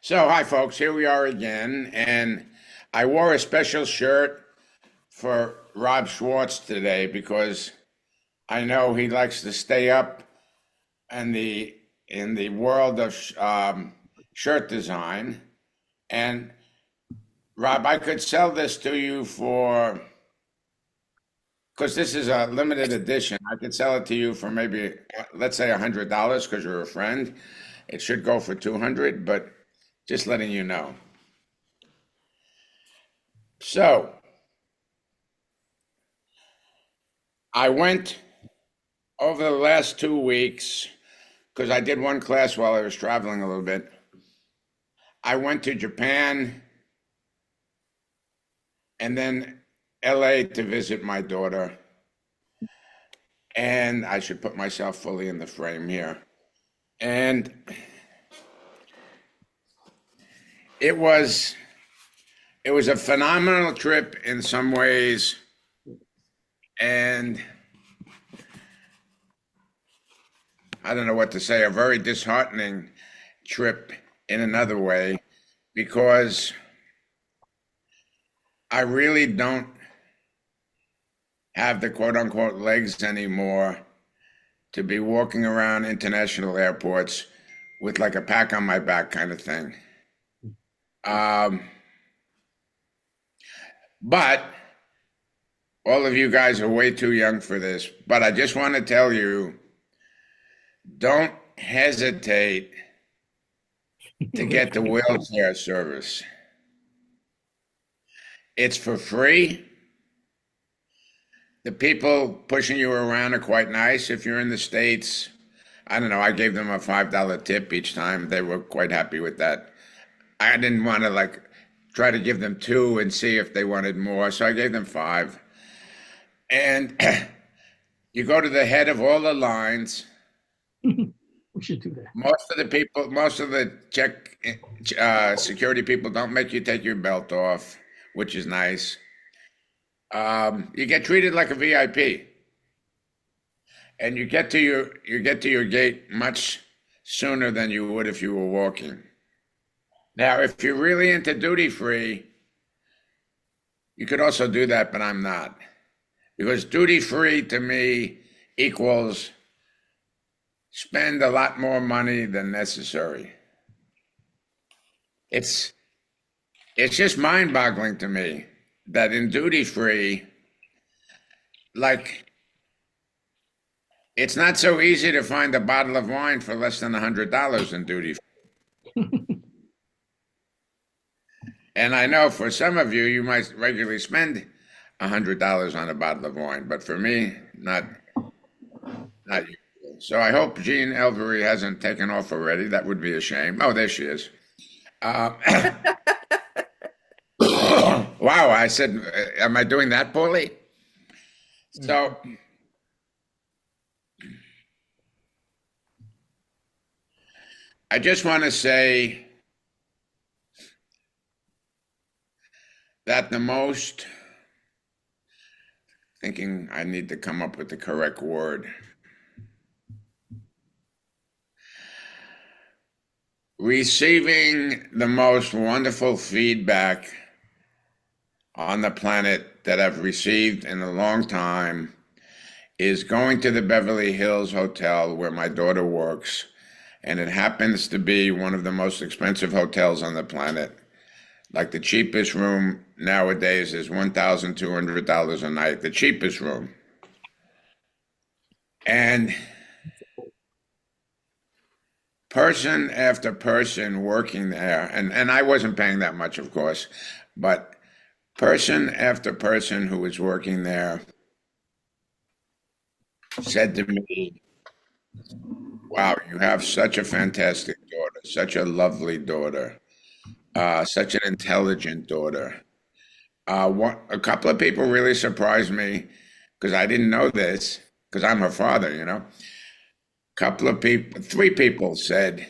So, hi, folks. Here we are again. And I wore a special shirt for Rob Schwartz today because I know he likes to stay up in the world of shirt design. And Rob, I could sell this to you for because this is a limited edition. I could sell it to you for maybe let's say $100 because you're a friend. It should go for 200, but just letting you know. So I went over the last 2 weeks, because I did one class while I was traveling a little bit, I went to Japan and then LA to visit my daughter. And I should put myself fully in the frame here. And it was it was a phenomenal trip in some ways, and I don't know what to say, a very disheartening trip in another way, because I really don't have the quote unquote legs anymore to be walking around international airports with like a pack on my back kind of thing. Um, but all of you guys are way too young for this. But I just want to tell you, don't hesitate to get the wheelchair service. It's for free. The people pushing you around are quite nice. If you're in the States, I don't know, I gave them a $5 tip each time. They were quite happy with that. I didn't want to like try to give them two and see if they wanted more, so I gave them five. And you go to the head of all the lines. We should do that. Most of the check security people don't make you take your belt off, which is nice. You get treated like a VIP, and you get to your gate much sooner than you would if you were walking. Now, if you're really into duty free, you could also do that, but I'm not. Because duty free to me equals spend a lot more money than necessary. It's it's just mind-boggling to me that in duty free, like it's not so easy to find a bottle of wine for less than $100 in duty free. And I know for some of you, you might regularly spend $100 on a bottle of wine, but for me, not usual. So I hope Jean Elvery hasn't taken off already. That would be a shame. Oh, there she is. Uh, wow, I said, am I doing that poorly? So I just want to say that the most, thinking I need to come up with the correct word, receiving the most wonderful feedback on the planet that I've received in a long time is going to the Beverly Hills Hotel where my daughter works. And it happens to be one of the most expensive hotels on the planet. Like the cheapest room nowadays is $1,200 a night, the cheapest room. And person after person working there, and I wasn't paying that much, of course, but person after person who was working there said to me, wow, you have such a fantastic daughter, such a lovely daughter, such an intelligent daughter. A couple of people really surprised me because I didn't know this because I'm her father, you know. Couple of people, three people said,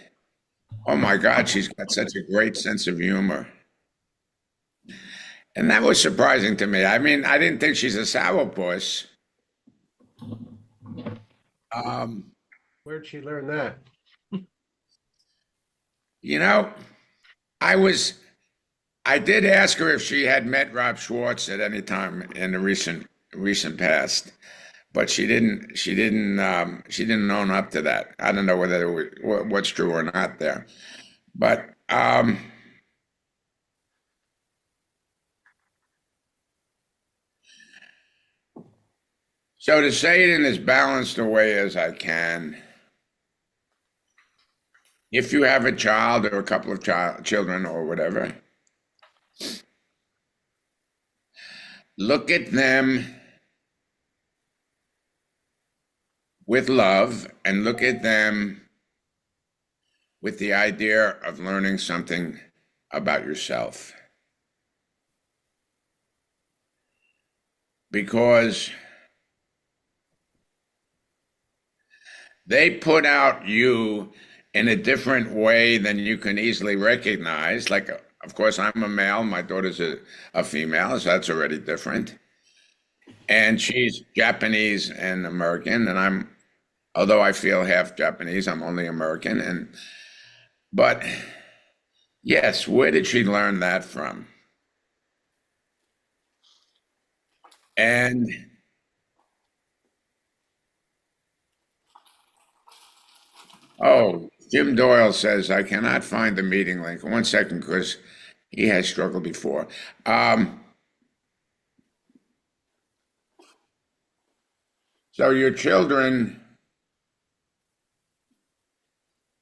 "Oh my God, she's got such a great sense of humor." And that was surprising to me. I mean, I didn't think she's a sourpuss. Where'd she learn that? You know, I did ask her if she had met Rob Schwartz at any time in the recent past, but she didn't own up to that. I don't know whether what's true or not there, but so to say it in as balanced a way as I can, if you have a child or a couple of children or whatever, look at them with love and look at them with the idea of learning something about yourself. Because they put out you in a different way than you can easily recognize. Like, of course, I'm a male, my daughter's a female, so that's already different. And she's Japanese and American, and although I feel half Japanese, I'm only American. But yes, where did she learn that from? And oh, Jim Doyle says, I cannot find the meeting link. One second, because he has struggled before. So your children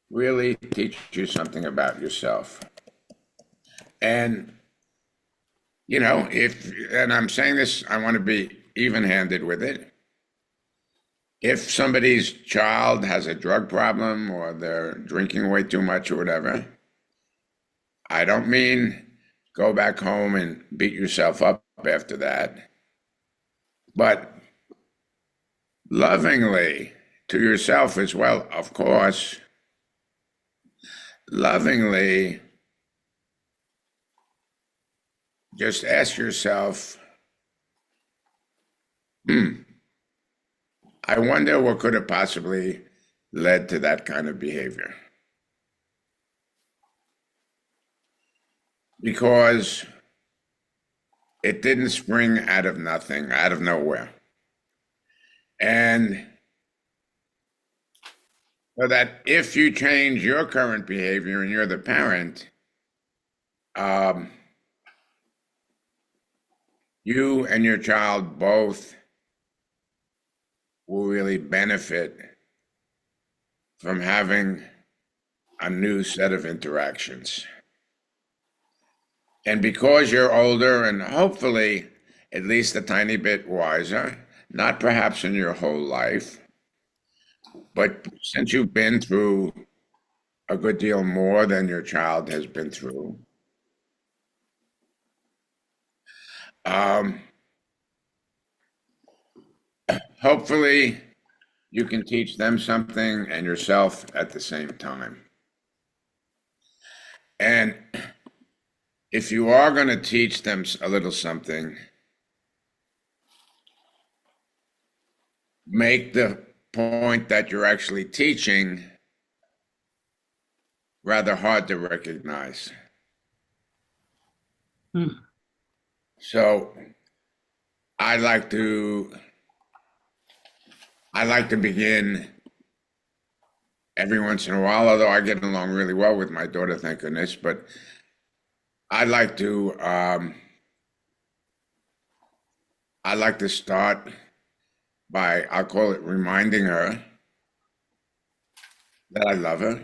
really teach you something about yourself. And, and I'm saying this, I want to be even-handed with it. If somebody's child has a drug problem or they're drinking way too much or whatever, I don't mean go back home and beat yourself up after that, but lovingly to yourself as well, of course, lovingly just ask yourself, I wonder what could have possibly led to that kind of behavior. Because it didn't spring out of nothing, out of nowhere. And so that if you change your current behavior and you're the parent, you and your child both will really benefit from having a new set of interactions. And because you're older and hopefully at least a tiny bit wiser, not perhaps in your whole life, but since you've been through a good deal more than your child has been through, hopefully you can teach them something and yourself at the same time. And if you are going to teach them a little something, make the point that you're actually teaching rather hard to recognize. So I like to begin every once in a while, although I get along really well with my daughter, thank goodness, but I like to start by, I'll call it reminding her that I love her.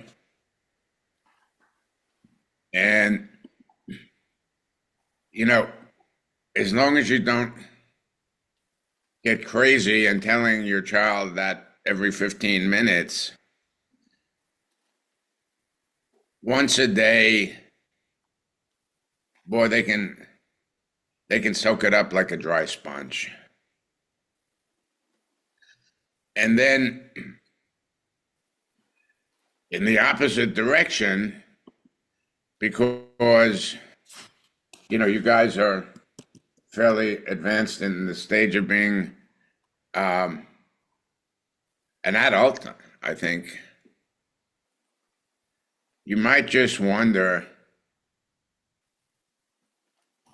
And, as long as you don't get crazy and telling your child that every 15 minutes, once a day, boy, they can soak it up like a dry sponge. And then in the opposite direction, because you guys are fairly advanced in the stage of being an adult, I think, you might just wonder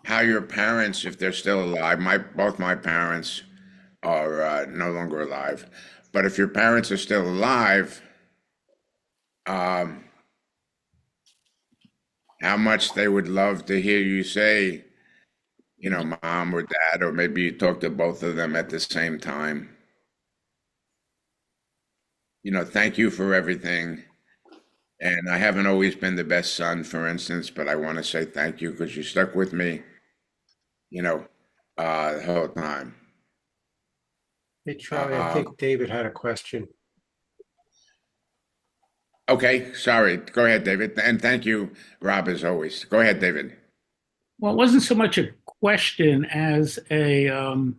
how your parents, if they're still alive, both my parents are no longer alive, but if your parents are still alive, um, how much they would love to hear you say, mom or dad, or maybe you talk to both of them at the same time. Thank you for everything. And I haven't always been the best son, for instance, but I want to say thank you because you stuck with me, you know, the whole time. Hey, Charlie, I Uh, think David had a question. okay, sorry. Go ahead, David. And thank you, Rob, as always. Go ahead, David. Well, it wasn't so much a question as in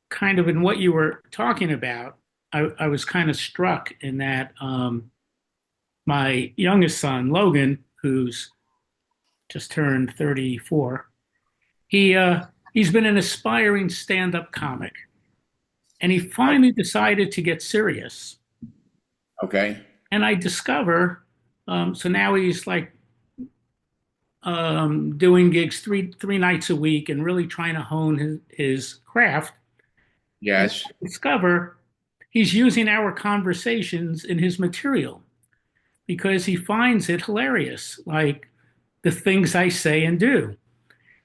kind of in what you were talking about. I was kind of struck in that my youngest son, Logan, who's just turned 34, he's been an aspiring stand-up comic, and he finally decided to get serious. Okay. And I discover, so now he's like doing gigs three nights a week and really trying to hone his craft. And Yes. I discover he's using our conversations in his material because he finds it hilarious, like the things I say and do.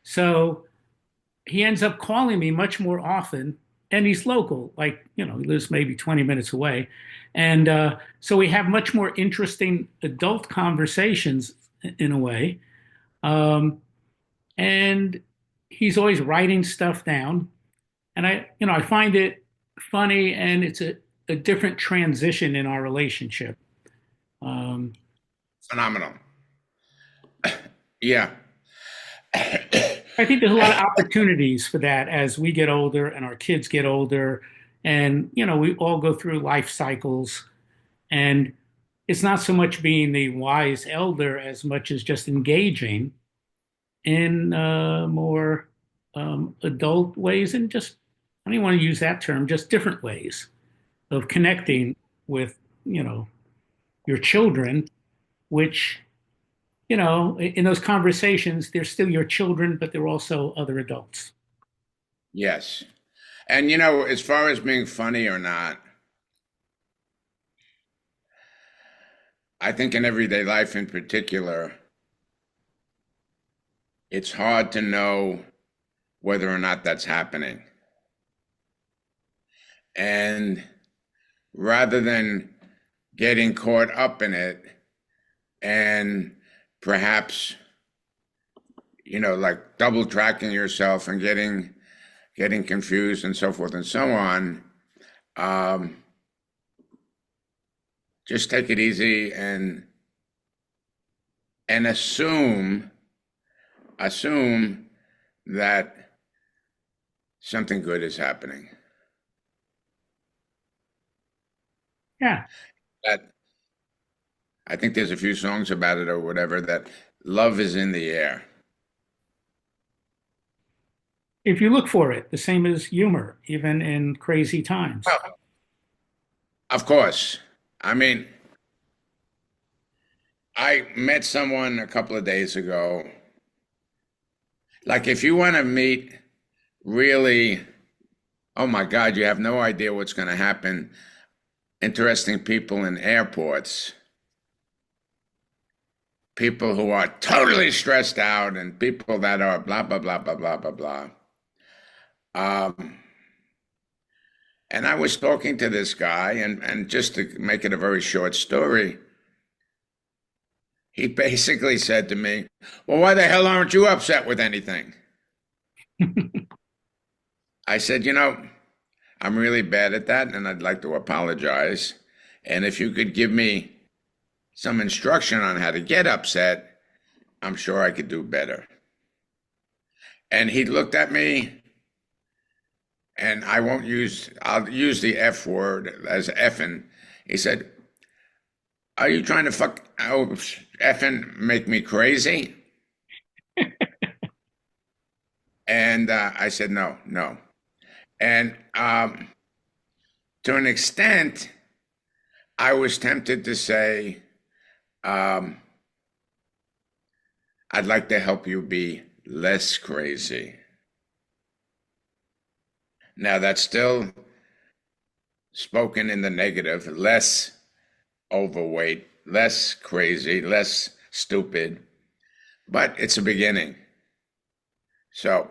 So he ends up calling me much more often, and he's local, like, he lives maybe 20 minutes away. And so we have much more interesting adult conversations in a way. Um, and he's always writing stuff down. And I find it funny, and it's a different transition in our relationship. Um, Phenomenal. Yeah. I think there's a lot of opportunities for that as we get older and our kids get older, and we all go through life cycles, and it's not so much being the wise elder as much as just engaging in more adult ways, and just, I don't even want to use that term, just different ways of connecting with your children, which in those conversations, they're still your children, but they're also other adults. Yes. And as far as being funny or not, I think in everyday life in particular, it's hard to know whether or not that's happening. And rather than getting caught up in it and perhaps, like double tracking yourself and getting confused and so forth and so on, um, just take it easy and assume that something good is happening. Yeah. That I think there's a few songs about it or whatever that love is in the air. If you look for it, the same as humor, even in crazy times. Well, of course. I mean, I met someone a couple of days ago. Like, if you want to meet really, oh my God, you have no idea what's going to happen, interesting people in airports, people who are totally stressed out, and people that are blah, blah, blah, blah, blah, blah, blah. Um, and I was talking to this guy, and just to make it a very short story, he basically said to me, well, why the hell aren't you upset with anything? I said, I'm really bad at that, and I'd like to apologize. And if you could give me some instruction on how to get upset, I'm sure I could do better. And he looked at me, and I'll use the F word as effing. He said, are you trying to effing make me crazy? And I said, no, no. And to an extent, I was tempted to say, um, I'd like to help you be less crazy. Now, that's still spoken in the negative, less overweight, less crazy, less stupid, but it's a beginning. So,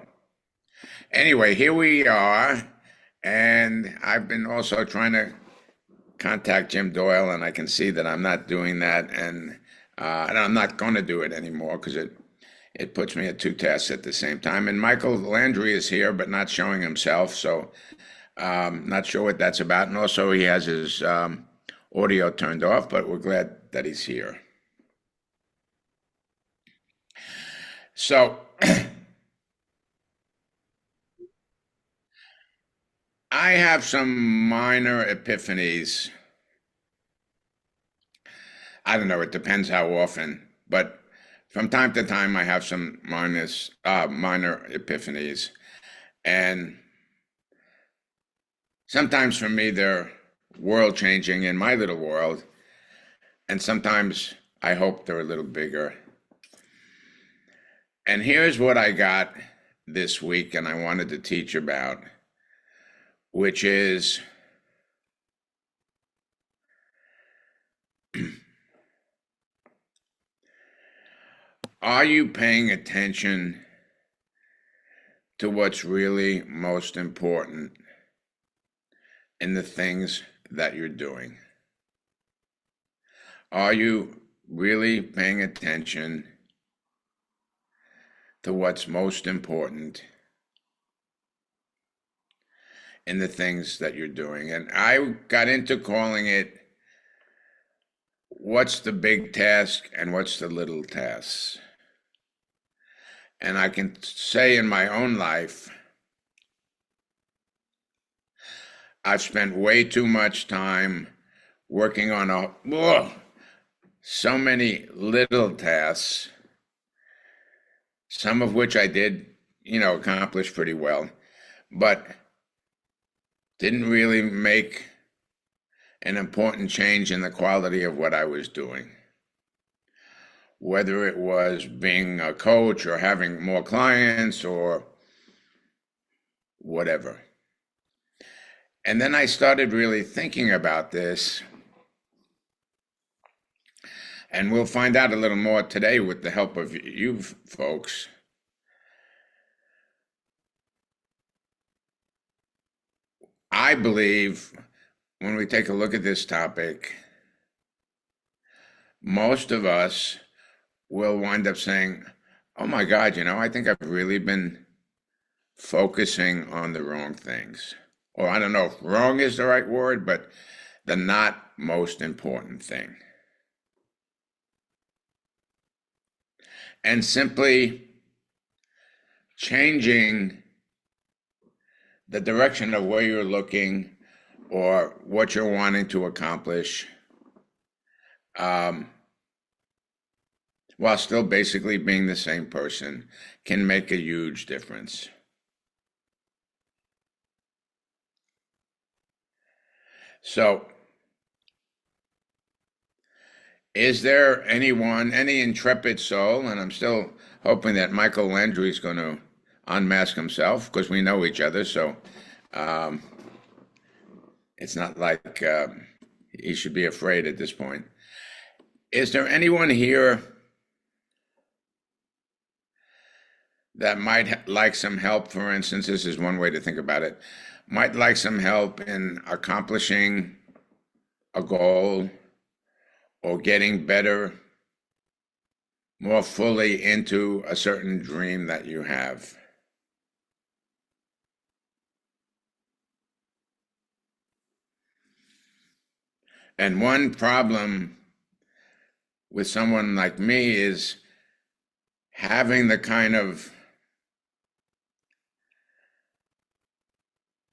anyway, here we are, and I've been also trying to contact Jim Doyle, and I can see that I'm not doing that, and I'm not going to do it anymore because it puts me at two tasks at the same time. And Michael Landry is here, but not showing himself, so not sure what that's about. And also, he has his audio turned off, but we're glad that he's here. So, I have some minor epiphanies. I don't know, it depends how often, but from time to time I have some minor epiphanies. And sometimes for me they're world changing in my little world, and sometimes I hope they're a little bigger. And here's what I got this week and I wanted to teach about, which is are you paying attention to what's really most important in the things that you're doing? Are you really paying attention to what's most important in the things that you're doing? And I got into calling it, what's the big task and what's the little tasks? And I can say in my own life, I've spent way too much time working on so many little tasks, some of which I did, accomplish pretty well, but didn't really make an important change in the quality of what I was doing. Whether it was being a coach or having more clients or whatever. And then I started really thinking about this, and we'll find out a little more today with the help of you folks. I believe when we take a look at this topic, most of us will wind up saying, oh my God, I think I've really been focusing on the wrong things. Or I don't know if wrong is the right word, but the not most important thing. And simply changing the direction of where you're looking or what you're wanting to accomplish, while still basically being the same person, can make a huge difference. So, is there any intrepid soul, and I'm still hoping that Michael Landry is going to unmask himself, because we know each other, so it's not like he should be afraid at this point. Is there anyone here that might like some help? For instance, this is one way to think about it, might like some help in accomplishing a goal or getting better, more fully into a certain dream that you have. And one problem with someone like me is having the kind of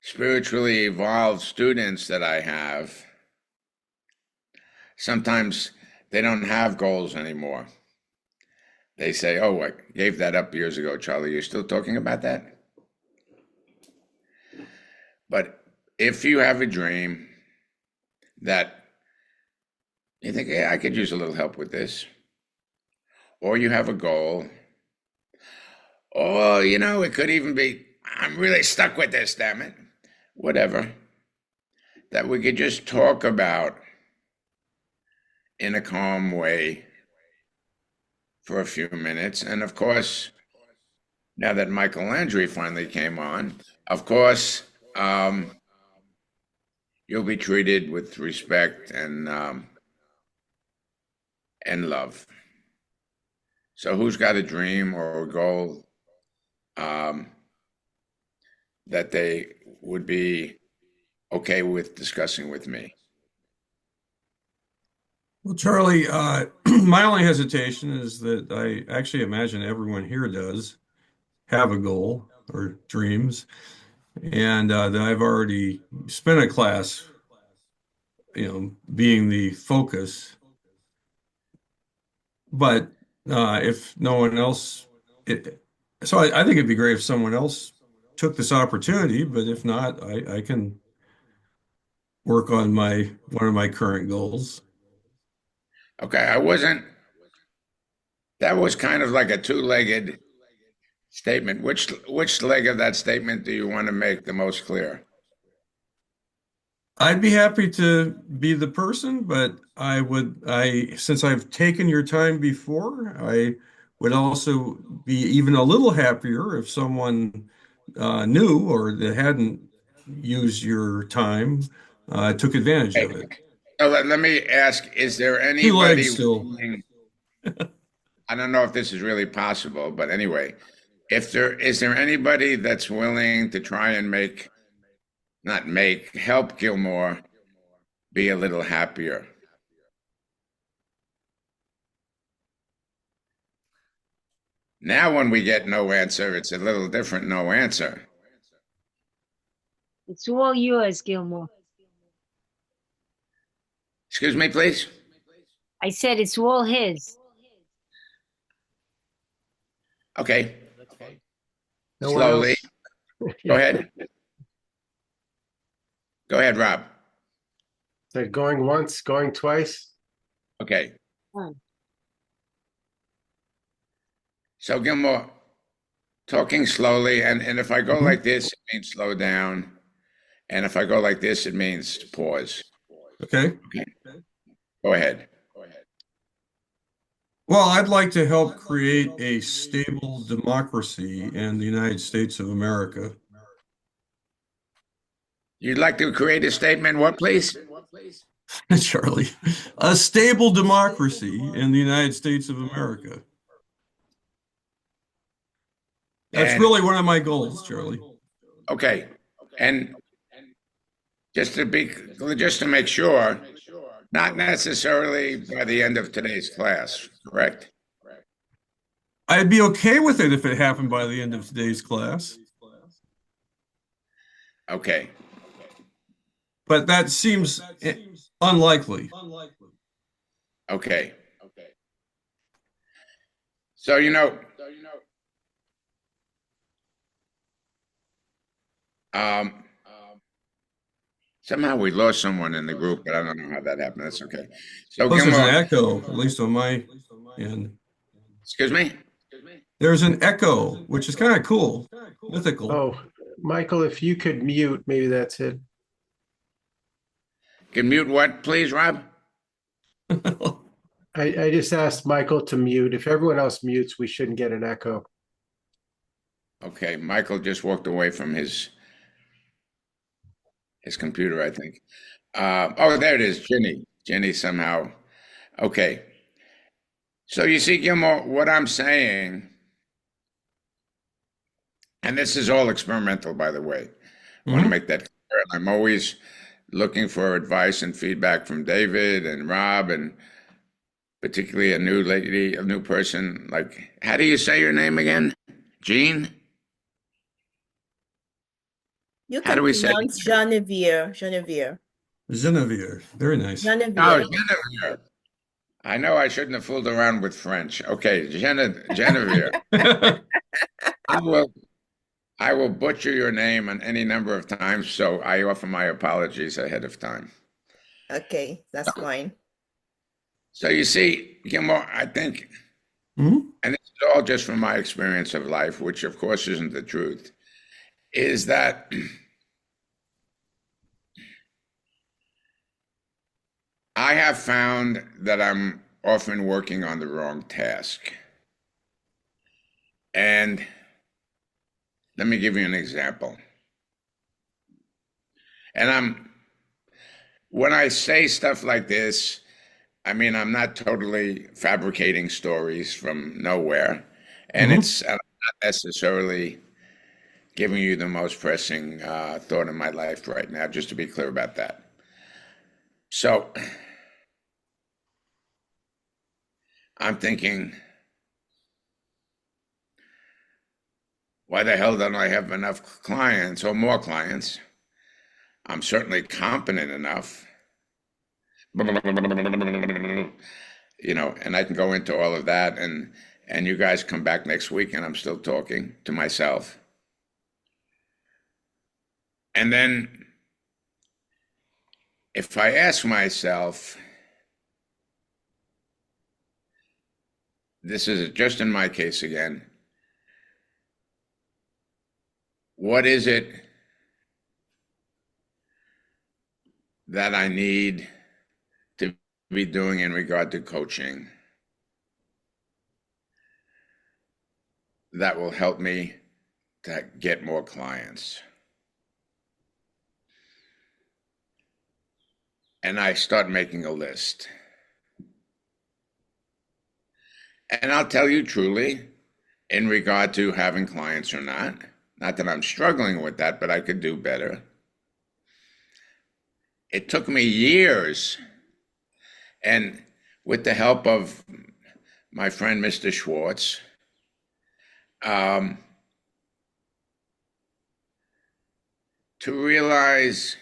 spiritually evolved students that I have. Sometimes they don't have goals anymore. They say, oh, I gave that up years ago, Charlie. You're still talking about that? But if you have a dream that you think, hey, I could use a little help with this, or you have a goal, or, it could even be, I'm really stuck with this, damn it. Whatever. That we could just talk about in a calm way for a few minutes. And of course, now that Michael Landry finally came on, of course, you'll be treated with respect and love. So who's got a dream or a goal that they would be okay with discussing with me? Well, Charlie, my only hesitation is that I actually imagine everyone here does have a goal or dreams, and that I've already spent a class, being the focus. But if no one else, so I think it'd be great if someone else took this opportunity. But if not, I can work on one of my current goals. Okay, that was kind of like a two-legged statement. Which leg of that statement do you want to make the most clear? I'd be happy to be the person, but since I've taken your time before, I would also be even a little happier if someone new or that hadn't used your time took advantage of it. So let me ask, is there 2 anybody legs still. willing, I don't know if this is really possible, but anyway, is there anybody that's willing to try and help Gilmore be a little happier? Now, when we get no answer, it's a little different no answer. It's all yours, Gilmore. Excuse me, please? I said it's all his. Okay, No one slowly. else? Go ahead. Go ahead, Rob. So going once, going twice? Okay. Fine. So Gilmore, talking slowly, and if I go like this, it means slow down. And if I go like this, it means pause. Okay. Go ahead. Well, I'd like to help create a stable democracy in the United States of America. You'd like to create a statement, what, please? Charlie, a stable democracy in the United States of America. That's And- really one of my goals, Charlie. Okay. And just to make sure, not necessarily by the end of today's class, correct? I'd be okay with it if it happened by the end of today's class, Okay. but that seems unlikely. Okay. So, somehow we lost someone in the group, but I don't know how that happened. That's okay. So, Plus, there's an Gilmore, echo, at least on my end. excuse me? There's an echo, which is kind of cool, mythical. Oh, Michael, if you could mute, maybe that's it. Can mute what, please, Rob? I just asked Michael to mute. If everyone else mutes, we shouldn't get an echo. Okay, Michael just walked away from his computer, I think. Oh, there it is, Jenny. Jenny somehow. Okay. So you see, Gilmore, what I'm saying, and this is all experimental, by the way. I want to make that clear. I'm always looking for advice and feedback from David and Rob, and particularly a new person. Like, how do you say your name again? Jean? You How can do we say pronounce Genevieve. Genevieve. Genevieve, very nice. Genevieve. Oh, Genevieve. I know I shouldn't have fooled around with French. Okay, Genevieve. I will butcher your name on any number of times, so I offer my apologies ahead of time. Okay, that's fine. So you see, Gilmore, I think Mhm. and this is all just from my experience of life, which of course isn't the truth, is that I have found that I'm often working on the wrong task. And let me give you an example. And when I say stuff like this, I mean, I'm not totally fabricating stories from nowhere. And Mhm. I'm not necessarily giving you the most pressing thought in my life right now, just to be clear about that. So I'm thinking, why the hell don't I have enough clients or more clients? I'm certainly competent enough. You know, and I can go into all of that, and you guys come back next week and I'm still talking to myself. And then if I ask myself, this is just in my case again, what is it that I need to be doing in regard to coaching that will help me to get more clients? And I start making a list. And I'll tell you truly, in regard to having clients or not that I'm struggling with that, but I could do better. It took me years, and with the help of my friend Mr. Schwartz, to realize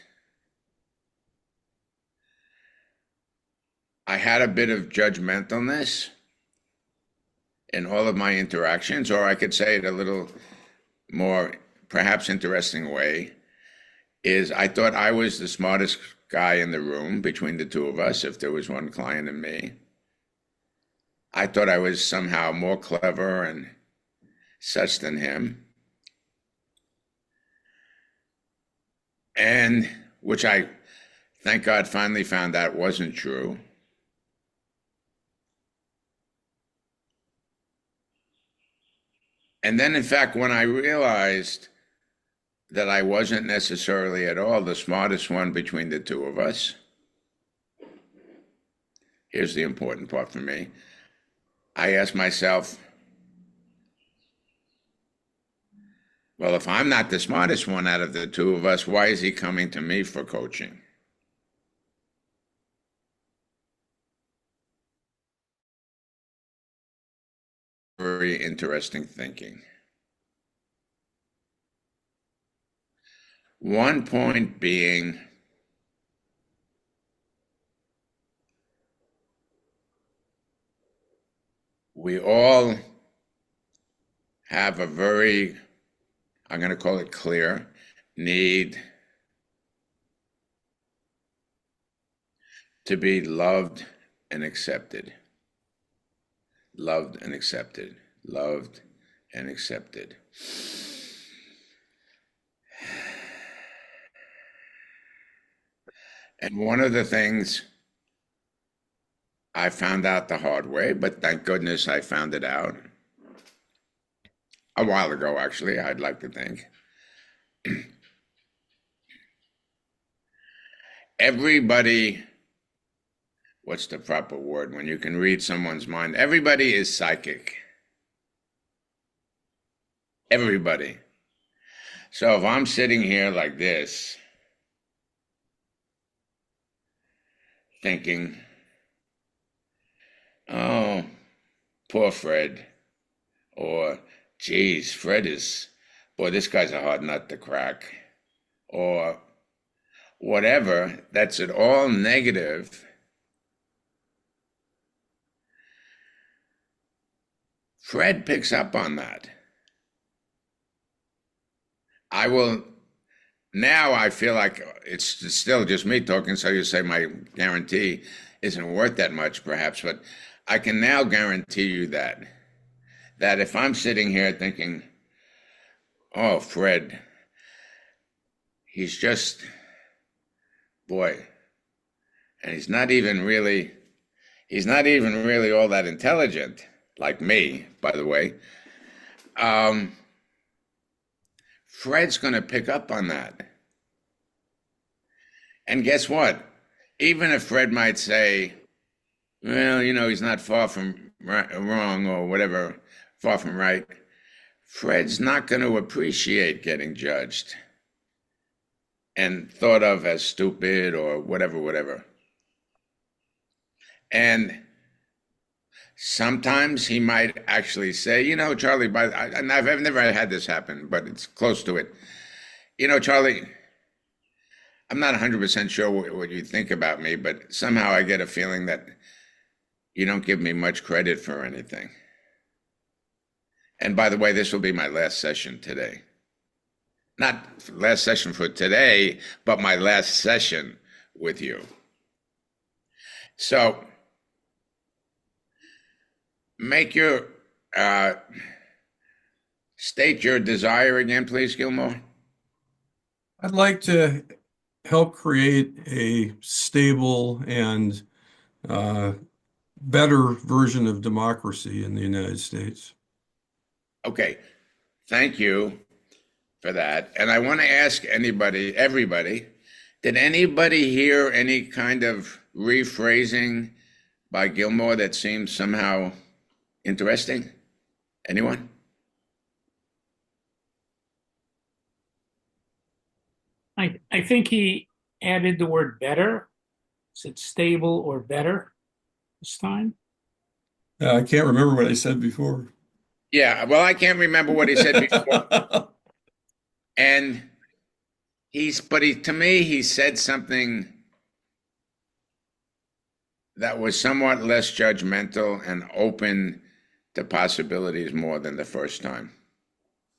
I had a bit of judgmentalness in all of my interactions, or I could say it a little more perhaps interesting way, is I thought I was the smartest guy in the room between the two of us, if there was one client and me. I thought I was somehow more clever and such than him. And which I, thank God, finally found out wasn't true. And then, in fact, when I realized that I wasn't necessarily at all the smartest one between the two of us, here's the important part for me. I asked myself, well, if I'm not the smartest one out of the two of us, why is he coming to me for coaching? Very interesting thinking. One point being, we all have a very, I'm going to call it clear, need to be loved and accepted. Loved and accepted. Loved and accepted. And one of the things I found out the hard way, but thank goodness I found it out a while ago, actually, I'd like to think. Everybody, what's the proper word when you can read someone's mind? Everybody is psychic. Everybody. So if I'm sitting here like this, thinking, oh, poor Fred, or geez, Fred is, boy, this guy's a hard nut to crack, or whatever, that's at all negative. Fred picks up on that. Now I feel like it's still just me talking, so you say my guarantee isn't worth that much, perhaps, but I can now guarantee you that that if I'm sitting here thinking, oh, Fred, he's just, boy, and he's not even really all that intelligent, like me, by the way. Fred's going to pick up on that. And guess what? Even if Fred might say, well, he's not far from wrong or whatever, far from right, Fred's not going to appreciate getting judged and thought of as stupid or whatever. And sometimes he might actually say, Charlie, and I've never had this happen, but it's close to it. Charlie, I'm not 100% sure what you think about me, but somehow I get a feeling that you don't give me much credit for anything. And by the way, this will be my last session today. Not last session for today, but my last session with you. So state your desire again, please, Gilmore. I'd like to help create a stable and better version of democracy in the United States. Okay, thank you for that. And I want to ask everybody, did anybody hear any kind of rephrasing by Gilmore that seemed somehow interesting? Anyone? I think he added the word better. Is it stable or better this time? I can't remember what I said before. Yeah, well, I can't remember what he said before. And to me, he said something that was somewhat less judgmental and open to possibilities more than the first time.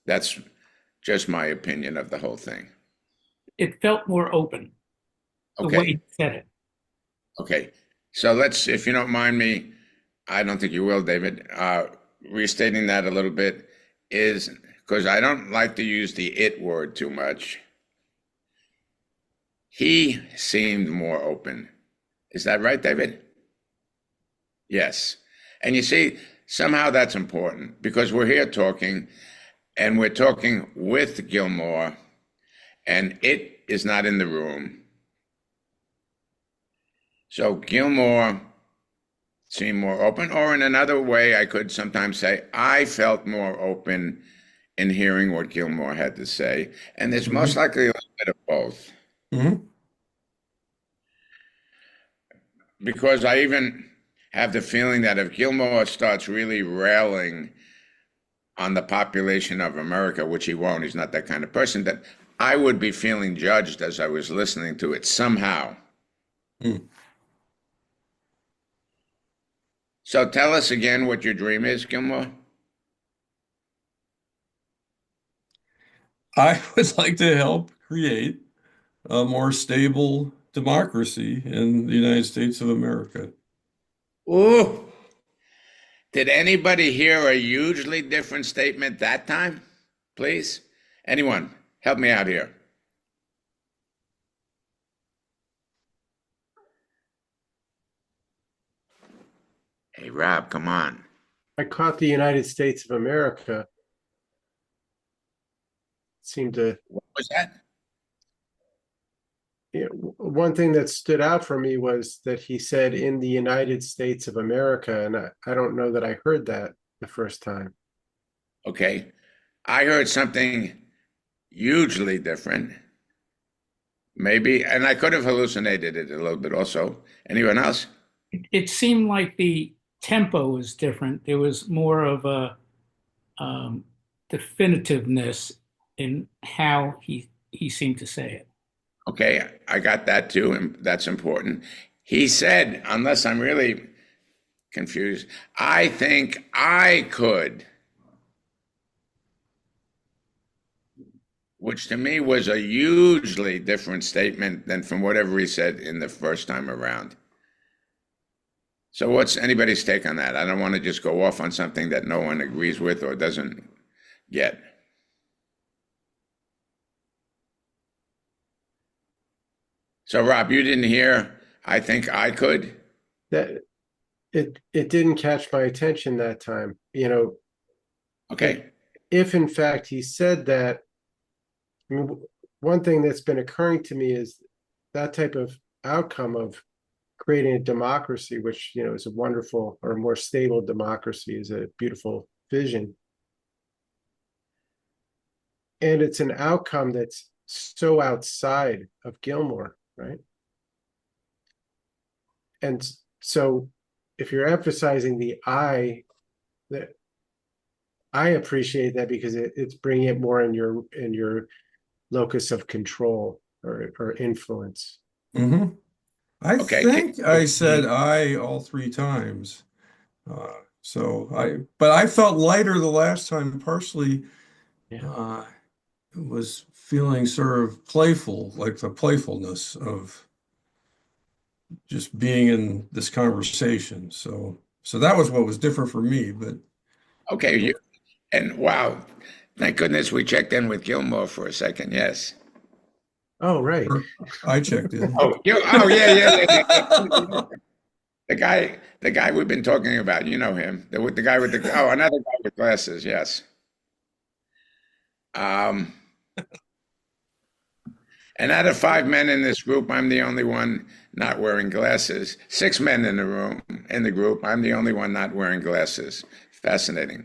That's just my opinion of the whole thing. It felt more open, the Okay. way he said it. Okay. So let's, if you don't mind me, I don't think you will, David, restating that a little bit is because I don't like to use the it word too much. He seemed more open. Is that right, David? Yes. And you see, somehow that's important because we're here talking and we're talking with Gilmore and it is not in the room. So Gilmore seemed more open, or in another way, I could sometimes say, I felt more open in hearing what Gilmore had to say. And there's most likely a little bit of both. Mm-hmm. Because I even have the feeling that if Gilmore starts really railing on the population of America, which he won't, he's not that kind of person, that I would be feeling judged as I was listening to it somehow. So tell us again what your dream is, Gilmore. I would like to help create a more stable democracy in the United States of America. Ooh. Did anybody hear a hugely different statement that time? Please? Anyone? Help me out here. Hey, Rob, come on. I caught the United States of America. Seemed to, What was that? one thing that stood out for me was that he said in the United States of America, and I don't know that I heard that the first time. Okay. I heard something hugely different. Maybe, and I could have hallucinated it a little bit also. Anyone else? It seemed like the tempo was different. There was more of a definitiveness in how he seemed to say it. Okay, I got that too, and that's important. He said, unless I'm really confused, I think I could, which to me was a hugely different statement than from whatever he said in the first time around. So what's anybody's take on that? I don't want to just go off on something that no one agrees with or doesn't get. So Rob, you didn't hear, I think I could? That it didn't catch my attention that time. Okay. If in fact he said that, I mean, one thing that's been occurring to me is that type of outcome of creating a democracy, which is a wonderful or a more stable democracy, is a beautiful vision. And it's an outcome that's so outside of Gilmore, right? And so if you're emphasizing the that I appreciate that because it's bringing it more in your locus of control or influence. Mm-hmm. I Okay. think I said I all three times. But I felt lighter the last time, partially was feeling sort of playful, like the playfulness of just being in this conversation. So that was what was different for me. But Okay. And wow, thank goodness we checked in with Gilmore for a second. Yes. Oh, right. I checked in. Oh, yeah. The guy we've been talking about, you know him. The guy with another guy with glasses, yes. And out of 5 men in this group, I'm the only one not wearing glasses. 6 men in the group, I'm the only one not wearing glasses. Fascinating.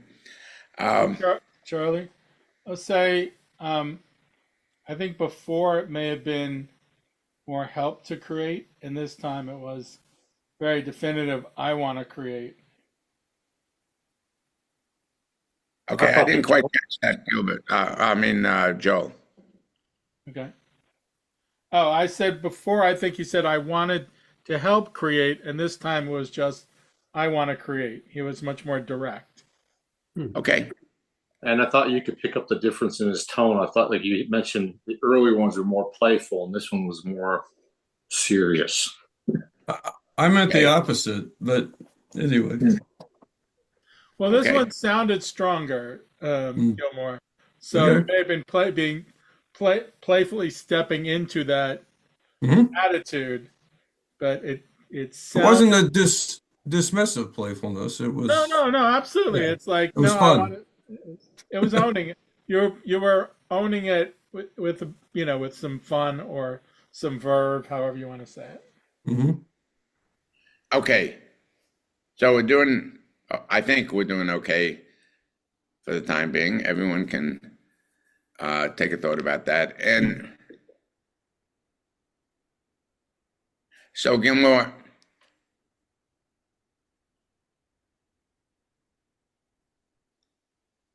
Charlie, I'll say, I think before it may have been more help to create, and this time it was very definitive, I want to create. Okay, I didn't quite catch that, Gilbert. Joel. Okay. Oh, I said before, I think you said I wanted to help create, and this time it was just, I want to create. He was much more direct. Okay. And I thought you could pick up the difference in his tone. I thought, like you mentioned, the earlier ones were more playful, and this one was more serious. I meant the opposite, but anyway. Well, this Okay. one sounded stronger, Gilmore. So it may have been playfully stepping into that attitude, but it wasn't a dismissive playfulness. It was no, absolutely. Yeah. It's like it was fun. It was owning it. You were owning it with some fun or some verb, however you want to say it. Mm-hmm. Okay. So I think we're doing okay for the time being. Everyone can take a thought about that. And so Gilmore,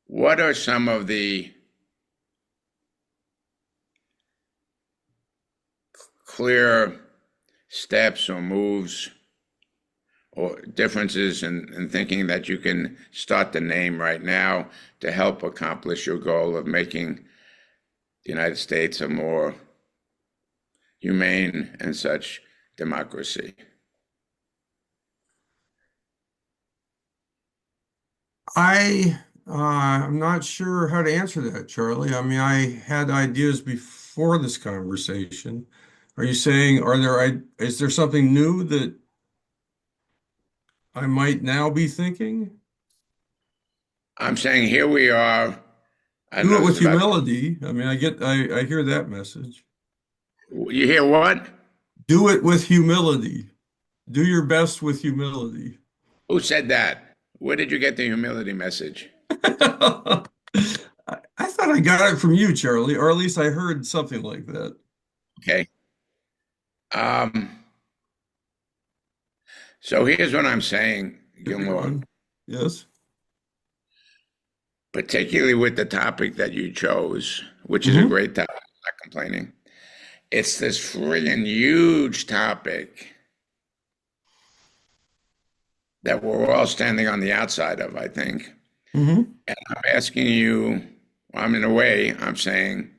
what are some of the clear steps or moves or differences in thinking that you can start to name right now to help accomplish your goal of making the United States a more humane and such democracy? I'm not sure how to answer that, Charlie. I mean, I had ideas before this conversation. Are you saying, is there something new that I might now be thinking? I'm saying here we are. Do it with humility. I mean, I hear that message. You hear what? Do it with humility. Do your best with humility. Who said that? Where did you get the humility message? I thought I got it from you, Charlie, or at least I heard something like that. Okay. So here's what I'm saying, Gilmore. Yes. Particularly with the topic that you chose, which is a great topic, I'm not complaining. It's this friggin' huge topic that we're all standing on the outside of, I think. And I'm asking you, in a way, I'm saying,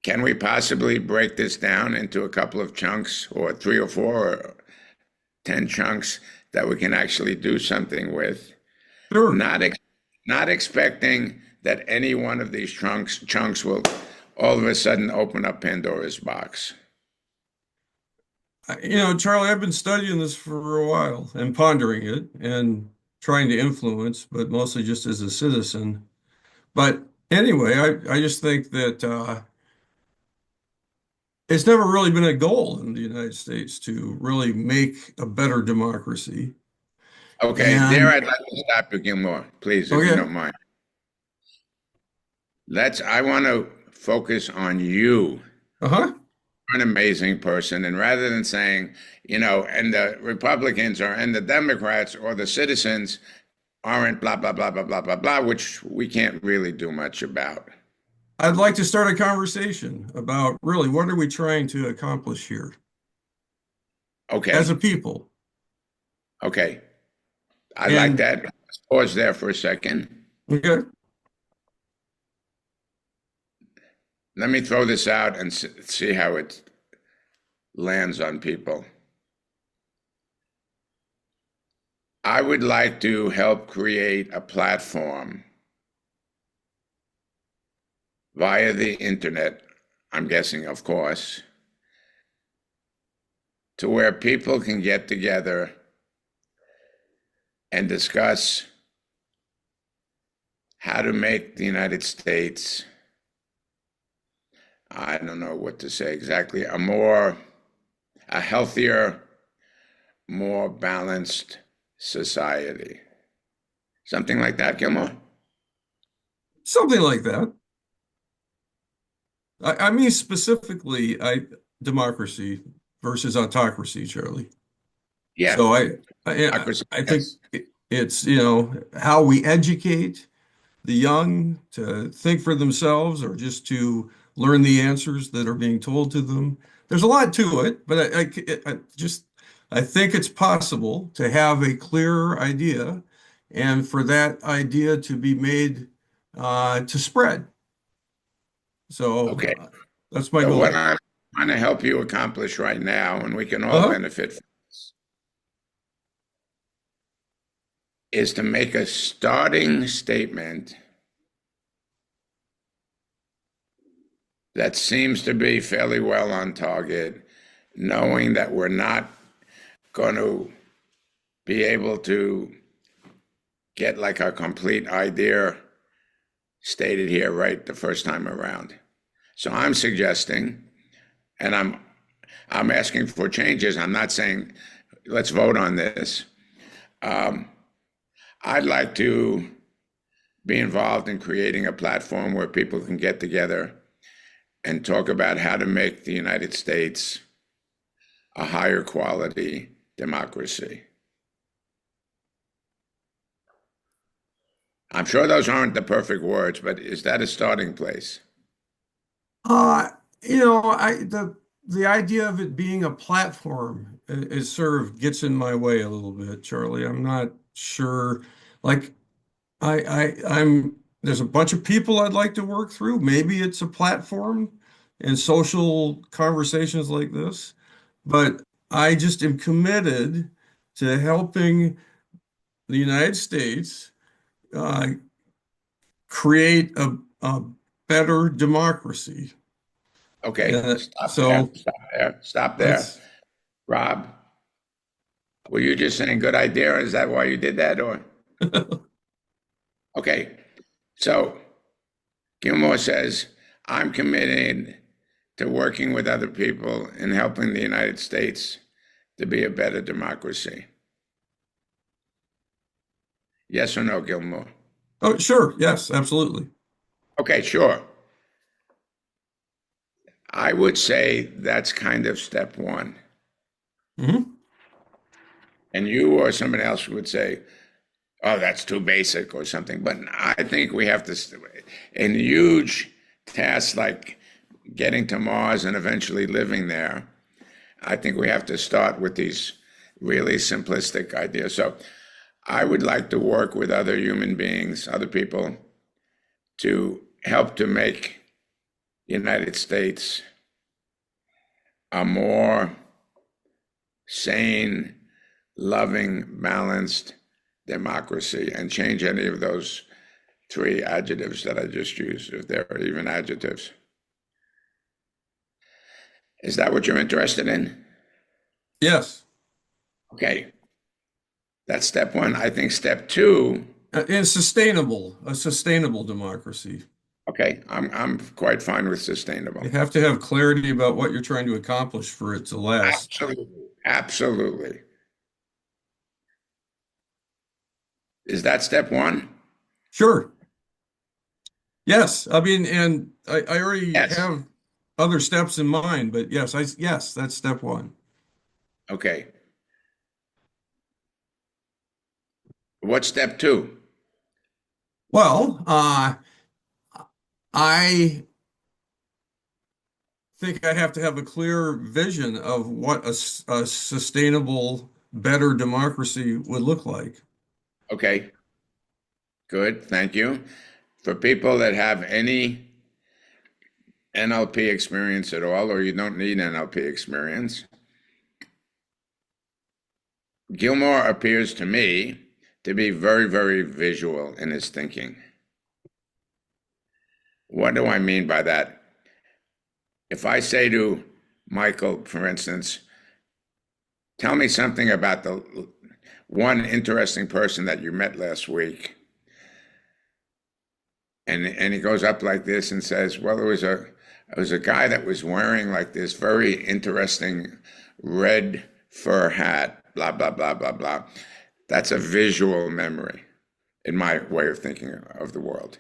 can we possibly break this down into a couple of chunks or 3 or 4 or 10 chunks that we can actually do something with, Sure. not expecting that any one of these chunks will all of a sudden open up Pandora's box. Charlie, I've been studying this for a while and pondering it and trying to influence, but mostly just as a citizen. But anyway, I just think that it's never really been a goal in the United States to really make a better democracy. Okay, there I'd like to stop you, Gilmore, please, if you don't mind. I want to focus on you. Uh-huh. You're an amazing person. And rather than saying, and the Republicans and the Democrats or the citizens aren't blah, blah, blah, blah, blah, blah, blah, which we can't really do much about. I'd like to start a conversation about really what are we trying to accomplish here? Okay. As a people. Okay. I like that. Let's pause there for a second. Okay. Let me throw this out and see how it lands on people. I would like to help create a platform via the internet, I'm guessing, of course, to where people can get together and discuss how to make the United States, I don't know what to say exactly, a healthier, more balanced society. Something like that, Gilmore? Something like that. I mean specifically democracy versus autocracy, Charlie. Yeah. So I think it's, how we educate the young to think for themselves or just to learn the answers that are being told to them. There's a lot to it, but I think it's possible to have a clear idea and for that idea to be made to spread. So okay. That's my goal. What I'm trying to help you accomplish right now, and we can all benefit from this, is to make a starting statement that seems to be fairly well on target, knowing that we're not going to be able to get like a complete idea stated here right the first time around. So I'm suggesting, and I'm asking for changes. I'm not saying let's vote on this. I'd like to be involved in creating a platform where people can get together and talk about how to make the United States a higher quality democracy. I'm sure those aren't the perfect words, but is that a starting place? The idea of it being a platform is sort of gets in my way a little bit, Charlie. I'm not sure. Like, there's a bunch of people I'd like to work through. Maybe it's a platform and social conversations like this, but I just am committed to helping the United States create a better democracy. Okay, stop there. Rob, were you just saying good idea? Is that why you did that, or? Okay, so Gilmore says, I'm committed to working with other people and helping the United States to be a better democracy. Yes or no, Gilmore? Oh, sure. Yes, absolutely. Okay, sure. I would say that's kind of step one. Mm-hmm. And you or somebody else would say, oh, that's too basic or something. But I think we have to, in huge tasks like getting to Mars and eventually living there, I think we have to start with these really simplistic ideas. So I would like to work with other human beings, other people, to help to make the United States a more sane, loving, balanced democracy, and change any of those three adjectives that I just used, if there are even adjectives. Is that what you're interested in? Yes. Okay. That's step one. I think step two. And a sustainable democracy. Okay, I'm quite fine with sustainable. You have to have clarity about what you're trying to accomplish for it to last. Absolutely. Absolutely. Is that step one? Sure. Yes. I mean, and I already Yes. have other steps in mind, but yes, that's step one. Okay. What's step two? Well, I think I have to have a clear vision of what a sustainable, better democracy would look like. Okay. Good. Thank you. For people that have any NLP experience at all, or you don't need NLP experience, Gilmore appears to me to be very, very visual in his thinking. What do I mean by that? If I say to Michael, for instance, tell me something about the one interesting person that you met last week. And he goes up like this and says, well, it was a guy that was wearing like this very interesting red fur hat, blah, blah, blah, blah, blah. That's a visual memory in my way of thinking of the world.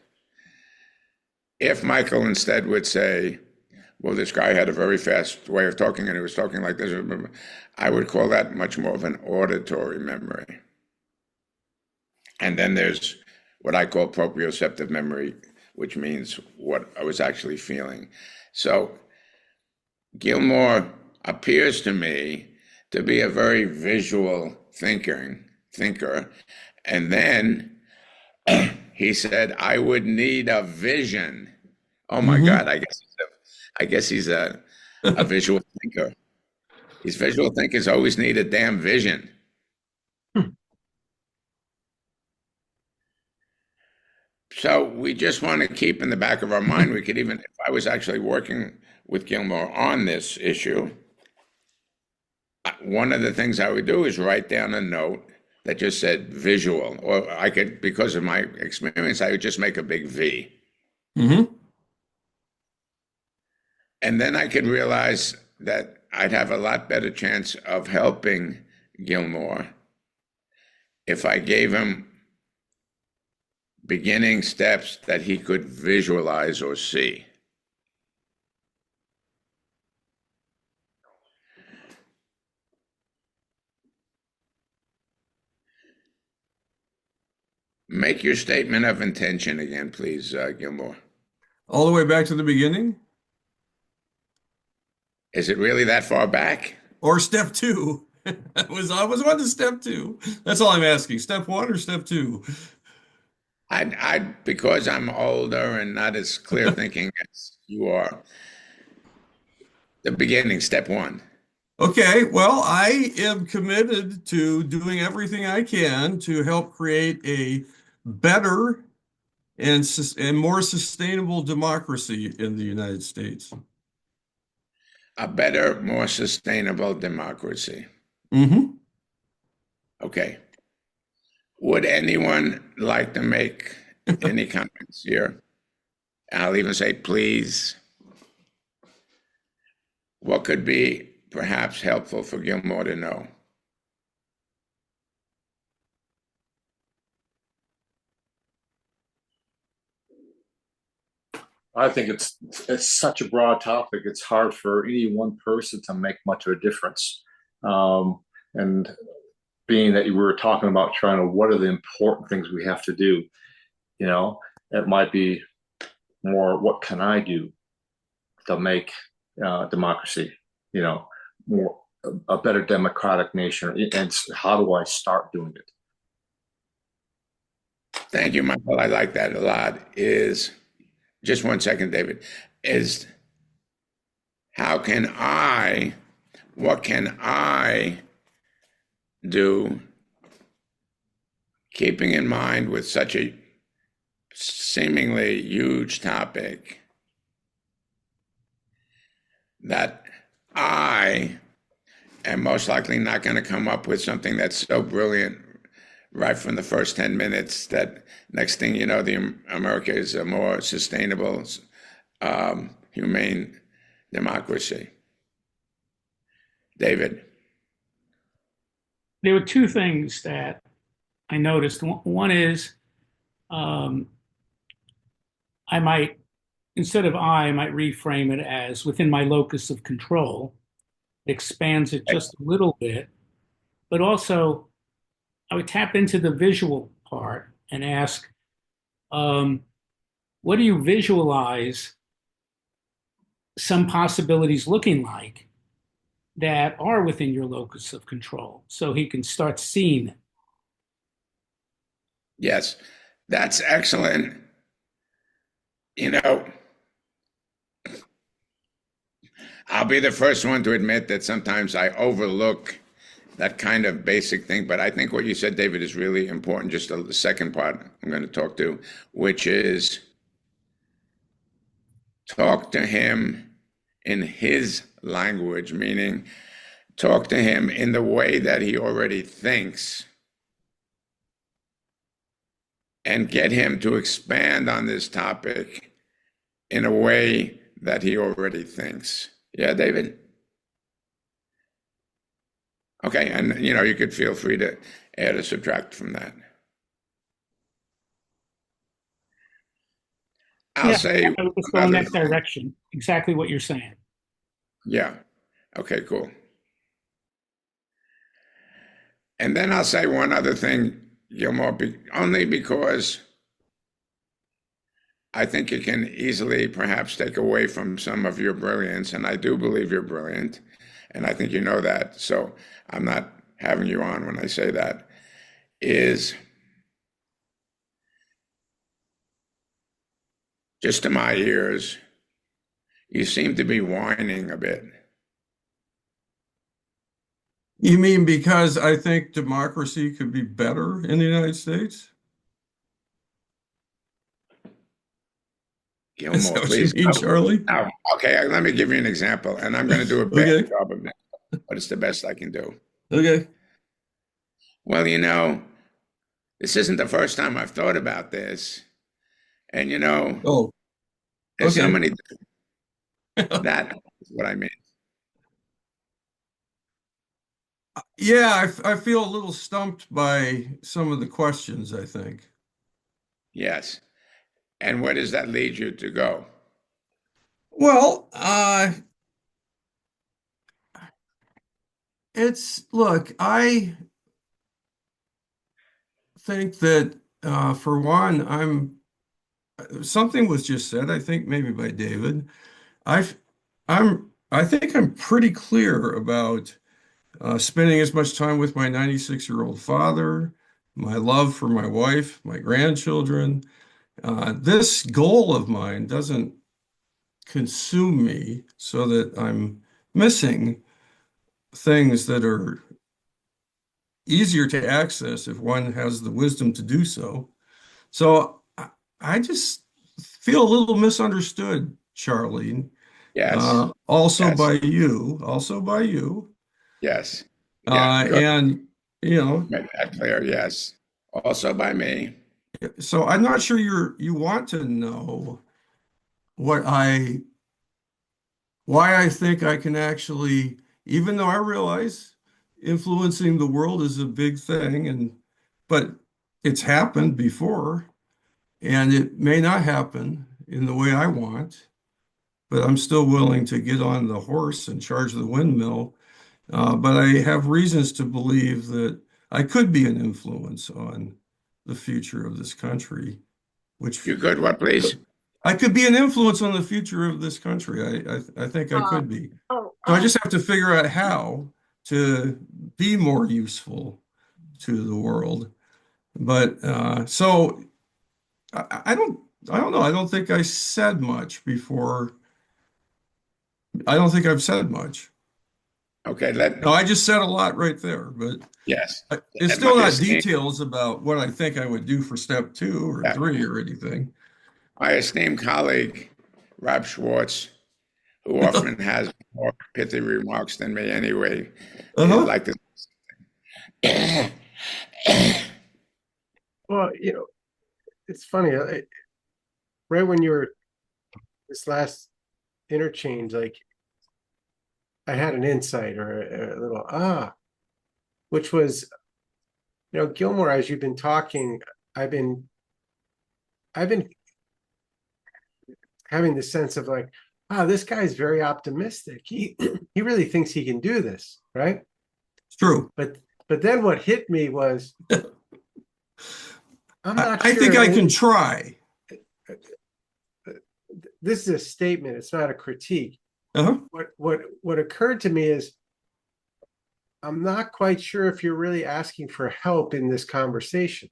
If Michael instead would say, well, this guy had a very fast way of talking and he was talking like this, I would call that much more of an auditory memory. And then there's what I call proprioceptive memory, which means what I was actually feeling. So Gilmore appears to me to be a very visual thinker. And then he said, I would need a vision. Oh my God, I guess he's a visual thinker. These visual thinkers always need a damn vision. So we just want to keep in the back of our mind, we could even, if I was actually working with Gilmore on this issue, one of the things I would do is write down a note that just said visual, or I could, because of my experience, I would just make a big V. Mm-hmm. And then I could realize that I'd have a lot better chance of helping Gilmore if I gave him beginning steps that he could visualize or see. Make your statement of intention again, please, Gilmore. All the way back to the beginning? Is it really that far back? Or step two? I was on to step two. That's all I'm asking. Step one or step two? Because I'm older and not as clear thinking as you are, the beginning, step one. Okay, well, I am committed to doing everything I can to help create a better and more sustainable democracy in the United States. A better, more sustainable democracy. Mm-hmm. Okay. Would anyone like to make any comments here? I'll even say, please. What could be perhaps helpful for Gilmore to know? I think it's such a broad topic. It's hard for any one person to make much of a difference. And being that you were talking about trying to, what are the important things we have to do? You know, it might be more, what can I do to make democracy, you know, more a better democratic nation, and how do I start doing it? Thank you, Michael. I like that a lot. Is just 1 second, David. Is what can I do, keeping in mind with such a seemingly huge topic that I am most likely not going to come up with something that's so brilliant right from the first 10 minutes that next thing you know, America is a more sustainable, humane democracy. David. There were two things that I noticed. One is I might, instead of I might reframe it as within my locus of control. It expands it just a little bit, but also I would tap into the visual part and ask, what do you visualize some possibilities looking like that are within your locus of control? So he can start seeing it. Yes, that's excellent. You know, I'll be the first one to admit that sometimes I overlook that kind of basic thing, but I think what you said, David, is really important. Just the second part I'm going to talk to, which is talk to him in his language, meaning talk to him in the way that he already thinks and get him to expand on this topic in a way that he already thinks. Yeah, David? Okay, and you could feel free to add or subtract from that. I'll say I would just go in that direction, exactly what you're saying. Yeah. Okay, cool. And then I'll say one other thing, Gilmore, only because I think it can easily perhaps take away from some of your brilliance, and I do believe you're brilliant, and I think you know that, so I'm not having you on when I say that, is just to my ears, you seem to be whining a bit. You mean because I think democracy could be better in the United States? Gilmore, Is that what please. you mean, Charlie? Oh, okay, let me give you an example, and I'm going to do a bad job of that, but it's the best I can do. Okay. Well, this isn't the first time I've thought about this, and Oh, there's so okay. many. That is what I mean. Yeah, I feel a little stumped by some of the questions, I think. Yes. And where does that lead you to go? Well, look, I think that for one, something was just said, I think maybe by David. I think I'm pretty clear about spending as much time with my 96-year-old father, my love for my wife, my grandchildren. This goal of mine doesn't consume me so that I'm missing things that are easier to access if one has the wisdom to do so. So I just feel a little misunderstood, Charlie. Yes. Also Yes. by you. Yes. Yeah. And Make that clear. Yes. Also by me. so I'm not sure you want to know why I think I can actually, even though I realize influencing the world is a big thing, but it's happened before, and it may not happen in the way I want, but I'm still willing to get on the horse and charge the windmill. But I have reasons to believe that I could be an influence on the future of this country, which You could what, please? I could be an influence on the future of this country. I think I could be. So I just have to figure out how to be more useful to the world. But so I don't know. I don't think I said much before. I don't think I've said much. Okay, No, I just said a lot right there, but yes. it's And still my not esteemed, details about what I think I would do for step 2 or yeah, 3 or anything. my esteemed colleague, Rob Schwartz, who often has more pithy remarks than me anyway, is Uh-huh. like this. Well, it's funny. Right when you were this last interchange, like I had an insight or a little which was, Gilmore, as you've been talking, I've been having the sense of like, wow, this guy's very optimistic. He really thinks he can do this, right? It's true. But then what hit me was I'm not I think sure. I can try. This is a statement, it's not a critique. Uh-huh. What occurred to me is I'm not quite sure if you're really asking for help in this conversation.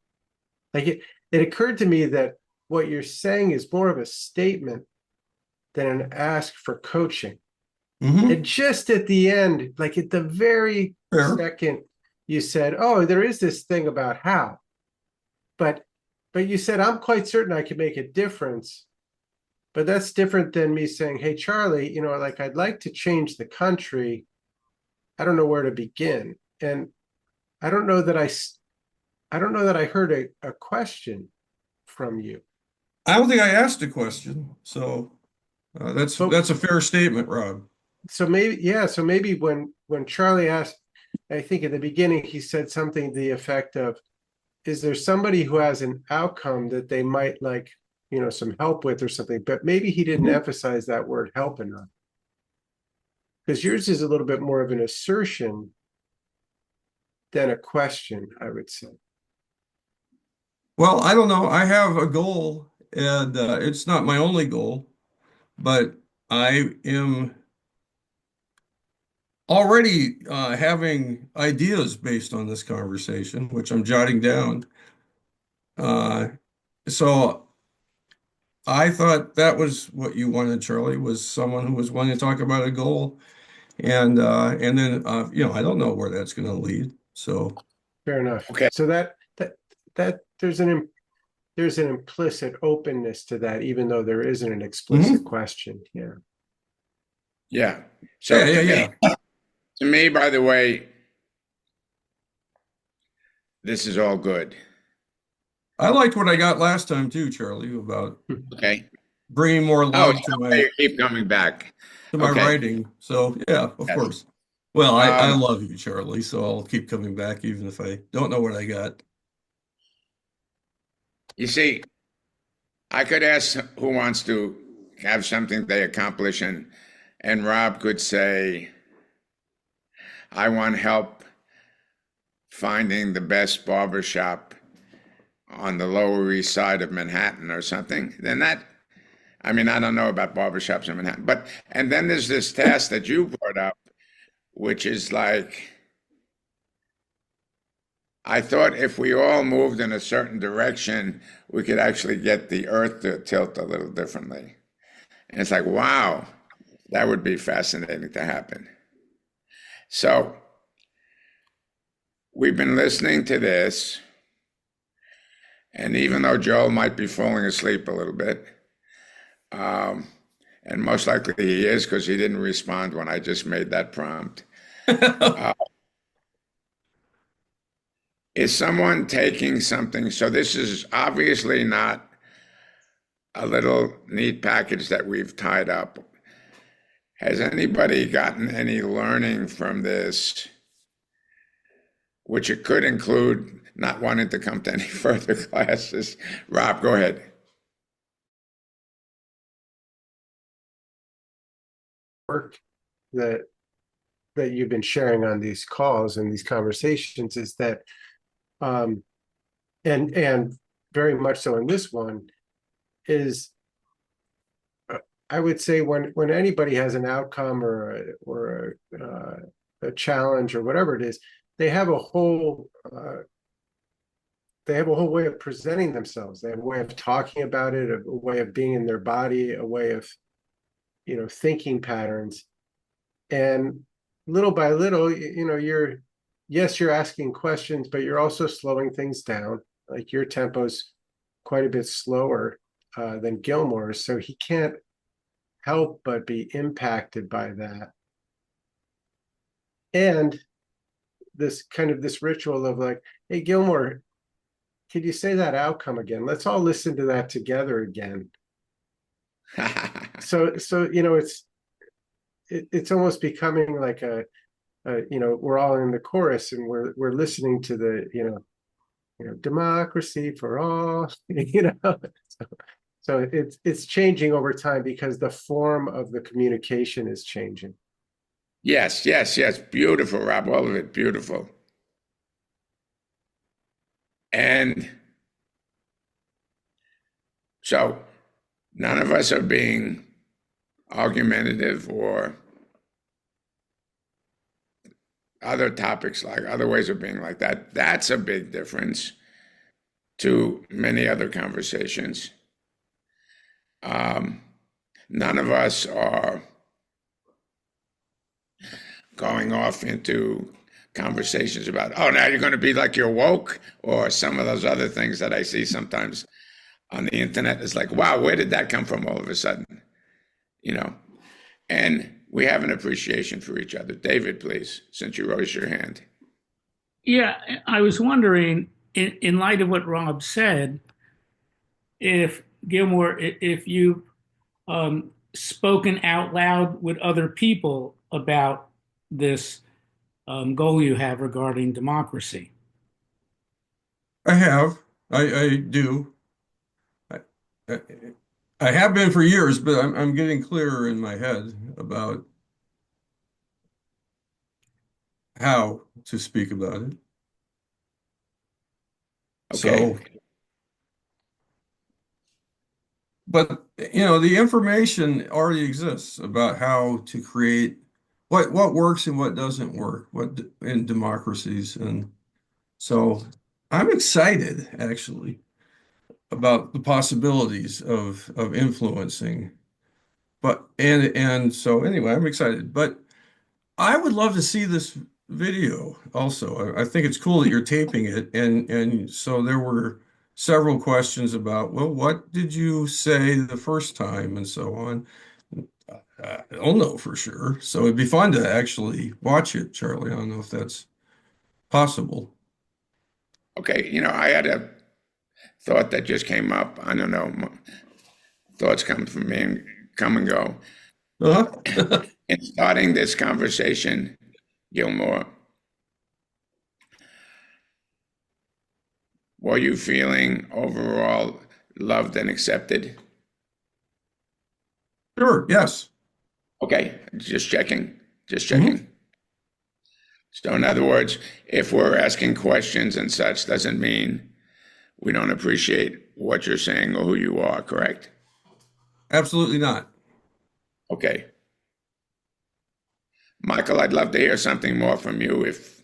Like it occurred to me that what you're saying is more of a statement than an ask for coaching. Mm-hmm. And just at the end, like at the very Fair. second, you said, "Oh, there is this thing about how," but you said, "I'm quite certain I can make a difference." But that's different than me saying, "Hey, Charlie, like I'd like to change the country. I don't know where to begin." And I don't know that I heard a question from you. I don't think I asked a question, so that's So a fair statement, Rob. maybe when Charlie asked, I think at the beginning he said something to the effect of, "Is there somebody who has an outcome that they might like, some help with or something?" But maybe he didn't emphasize that word help enough. Because yours is a little bit more of an assertion than a question, I would say. Well, I don't know. I have a goal, and it's not my only goal, but I am already having ideas based on this conversation, which I'm jotting down. Uh, so I thought that was what you wanted, Charlie, was someone who was wanting to talk about a goal, and then I don't know where that's going to lead. So Fair enough. Okay. So that there's an implicit openness to that, even though there isn't an explicit question. Yeah. Yeah. So yeah. to me, by the way, this is all good. I liked what I got last time too, Charlie, about Okay. bringing more Oh, love to you keep coming back. my Okay. writing. So yeah, of Yes. course. Well, I Um, love you, Charlie, so I'll keep coming back even if I don't know what I got. You see, I could ask who wants to have something they accomplish, and Rob could say, I want help finding the best barbershop on the Lower East Side of Manhattan or something. Then I don't know about barbershops in Manhattan, and then there's this task that you brought up, which is like, I thought if we all moved in a certain direction, we could actually get the earth to tilt a little differently. And it's like, wow, that would be fascinating to happen. So we've been listening to this, and even though Joel might be falling asleep a little bit, and most likely he is because he didn't respond when I just made that prompt. Is someone taking something? So this is obviously not a little neat package that we've tied up. Has anybody gotten any learning from this, which it could include not wanting to come to any further classes? Rob, go ahead. Work that you've been sharing on these calls and these conversations is that and very much so in this one is I would say when anybody has an outcome or a challenge or whatever it is, they have a whole way of presenting themselves. They have a way of talking about it, a way of being in their body, a way of thinking patterns. And little by little, you're asking questions, but you're also slowing things down. Like your tempo's quite a bit slower than Gilmore's, so he can't help but be impacted by that. And this ritual of like, hey, Gilmore, could you say that outcome again? Let's all listen to that together again. So it's almost becoming like we're all in the chorus and we're listening to the democracy for all. So it's changing over time because the form of the communication is changing. Yes. Beautiful, Rob. All of it beautiful. And so none of us are being argumentative or other topics like other ways of being like that. That's a big difference to many other conversations. None of us are going off into conversations about, oh, now you're going to be like you're woke, or some of those other things that I see sometimes on the internet. It's like, wow, where did that come from all of a sudden? And we have an appreciation for each other. David, please, since you raised your hand. Yeah, I was wondering, in light of what Rob said, if Gilmore, if you've spoken out loud with other people about this goal you have regarding democracy. I have. I do. I have been for years, but I'm getting clearer in my head about how to speak about it. Okay. So, but the information already exists about how to create what works and what doesn't work, what in democracies, and so I'm excited actually about the possibilities of influencing. But and so anyway, I'm excited. But I would love to see this video also. I think it's cool that you're taping it, and so there were several questions about, well, what did you say the first time and so on. I don't know for sure. So it'd be fun to actually watch it, Charlie. I don't know if that's possible. Okay, I had a thought that just came up. I don't know. Thoughts come from me and come and go. Uh-huh. In starting this conversation, Gilmore, were you feeling overall loved and accepted? Sure, yes. Okay, just checking. So in other words, if we're asking questions and such, doesn't mean we don't appreciate what you're saying or who you are, correct? Absolutely not. Okay. Michael, I'd love to hear something more from you if.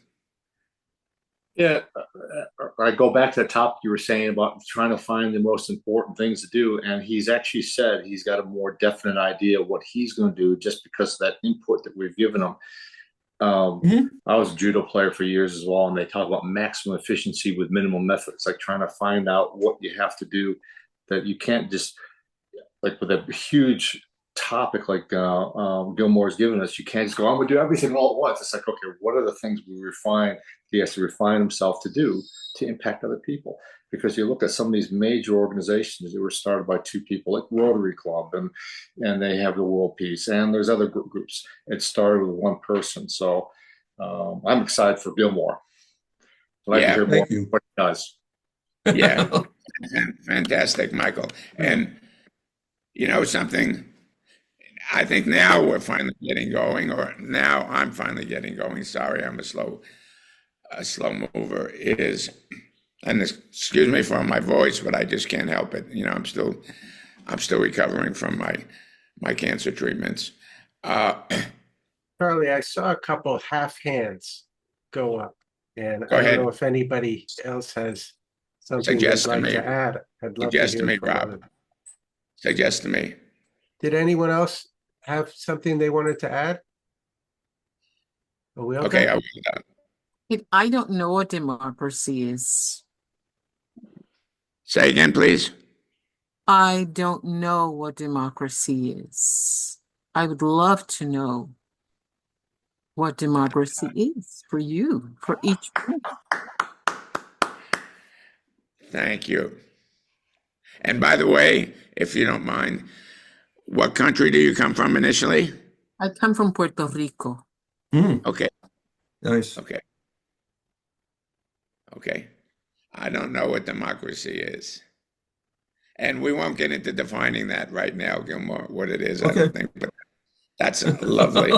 Yeah, I go back to the topic you were saying about trying to find the most important things to do. And he's actually said he's got a more definite idea of what he's going to do just because of that input that we've given him. I was a judo player for years as well, and they talk about maximum efficiency with minimum methods, like trying to find out what you have to do, that you can't just, like with a huge topic like Gilmore's given us, you can't just go, I'm going to do everything all at once. It's like, okay, what are the things he has to refine himself to do to impact other people? Because you look at some of these major organizations that were started by two people, like Rotary Club, and they have the World Peace, and there's other groups. It started with one person. So I'm excited for Gilmore. I'd like to hear more what he does. Yeah, fantastic, Michael. And something, I think now we're finally getting going, or now I'm finally getting going. Sorry, I'm a slow mover. It is, and excuse me for my voice, but I just can't help it. I'm still recovering from my cancer treatments. Charlie, I saw a couple half hands go up, and Go I ahead. don't know if anybody else has something they'd like to add. I'd love to Suggest hear to me, from Rob. others. Suggest to me. Did anyone else have something they wanted to add? Okay, Awilda? I don't know what democracy is. say again, please. I don't know what democracy is. I would love to know what democracy is for you, for each one. Thank you. And by the way, if you don't mind, what country do you come from initially? I come from Puerto Rico. Okay, Nice. okay, okay. I don't know what democracy is. And we won't get into defining that right now, Gilmore, what it is, I Okay. don't think, but that's lovely.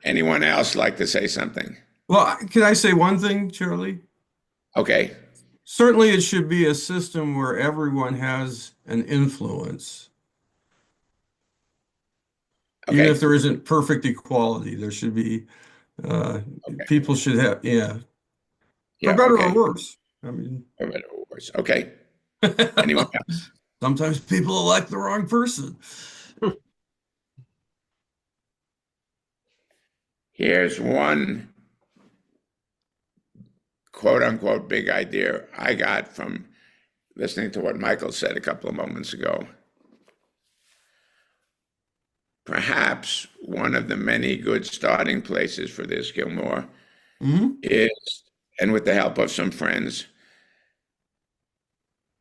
Anyone else like to say something? Well, can I say one thing, Charlie? Okay, Certainly, it should be a system where everyone has an influence. Even okay, if there isn't perfect equality, there should be, people should have, yeah, for yeah, better or okay. worse. I mean, For better or worse. Okay, anyone else? sometimes people elect the wrong person. Here's one quote unquote big idea I got from listening to what Michael said a couple of moments ago. Perhaps one of the many good starting places for this, Gilmore, is, and with the help of some friends,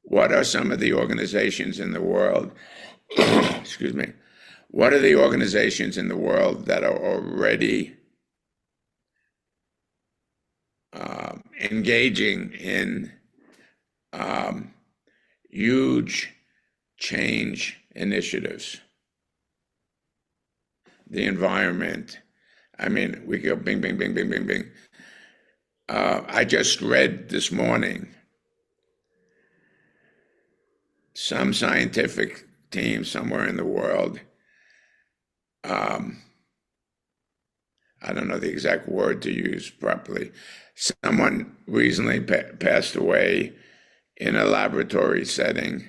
what are some of the organizations in the world, excuse me, what are the organizations in the world that are already engaging in huge change initiatives? The environment. I mean, we go bing, bing, bing, bing, bing, bing. I just read this morning some scientific team somewhere in the world. I don't know the exact word to use properly. Someone recently passed away in a laboratory setting,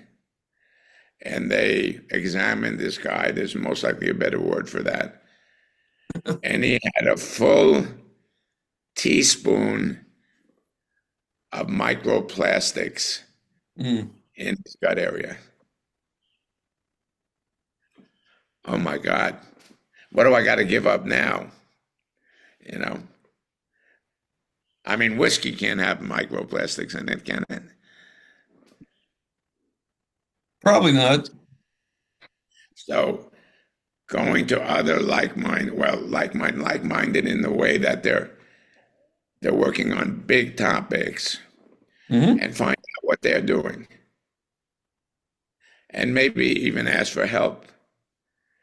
and they examined this guy. There's most likely a better word for that. And he had a full teaspoon of microplastics in his gut area. Oh my God. What do I got to give up now? You know, I mean, whiskey can't have microplastics in it, can it? Probably not. So going to other like-minded in the way that they're working on big topics and find out what they're doing. And maybe even ask for help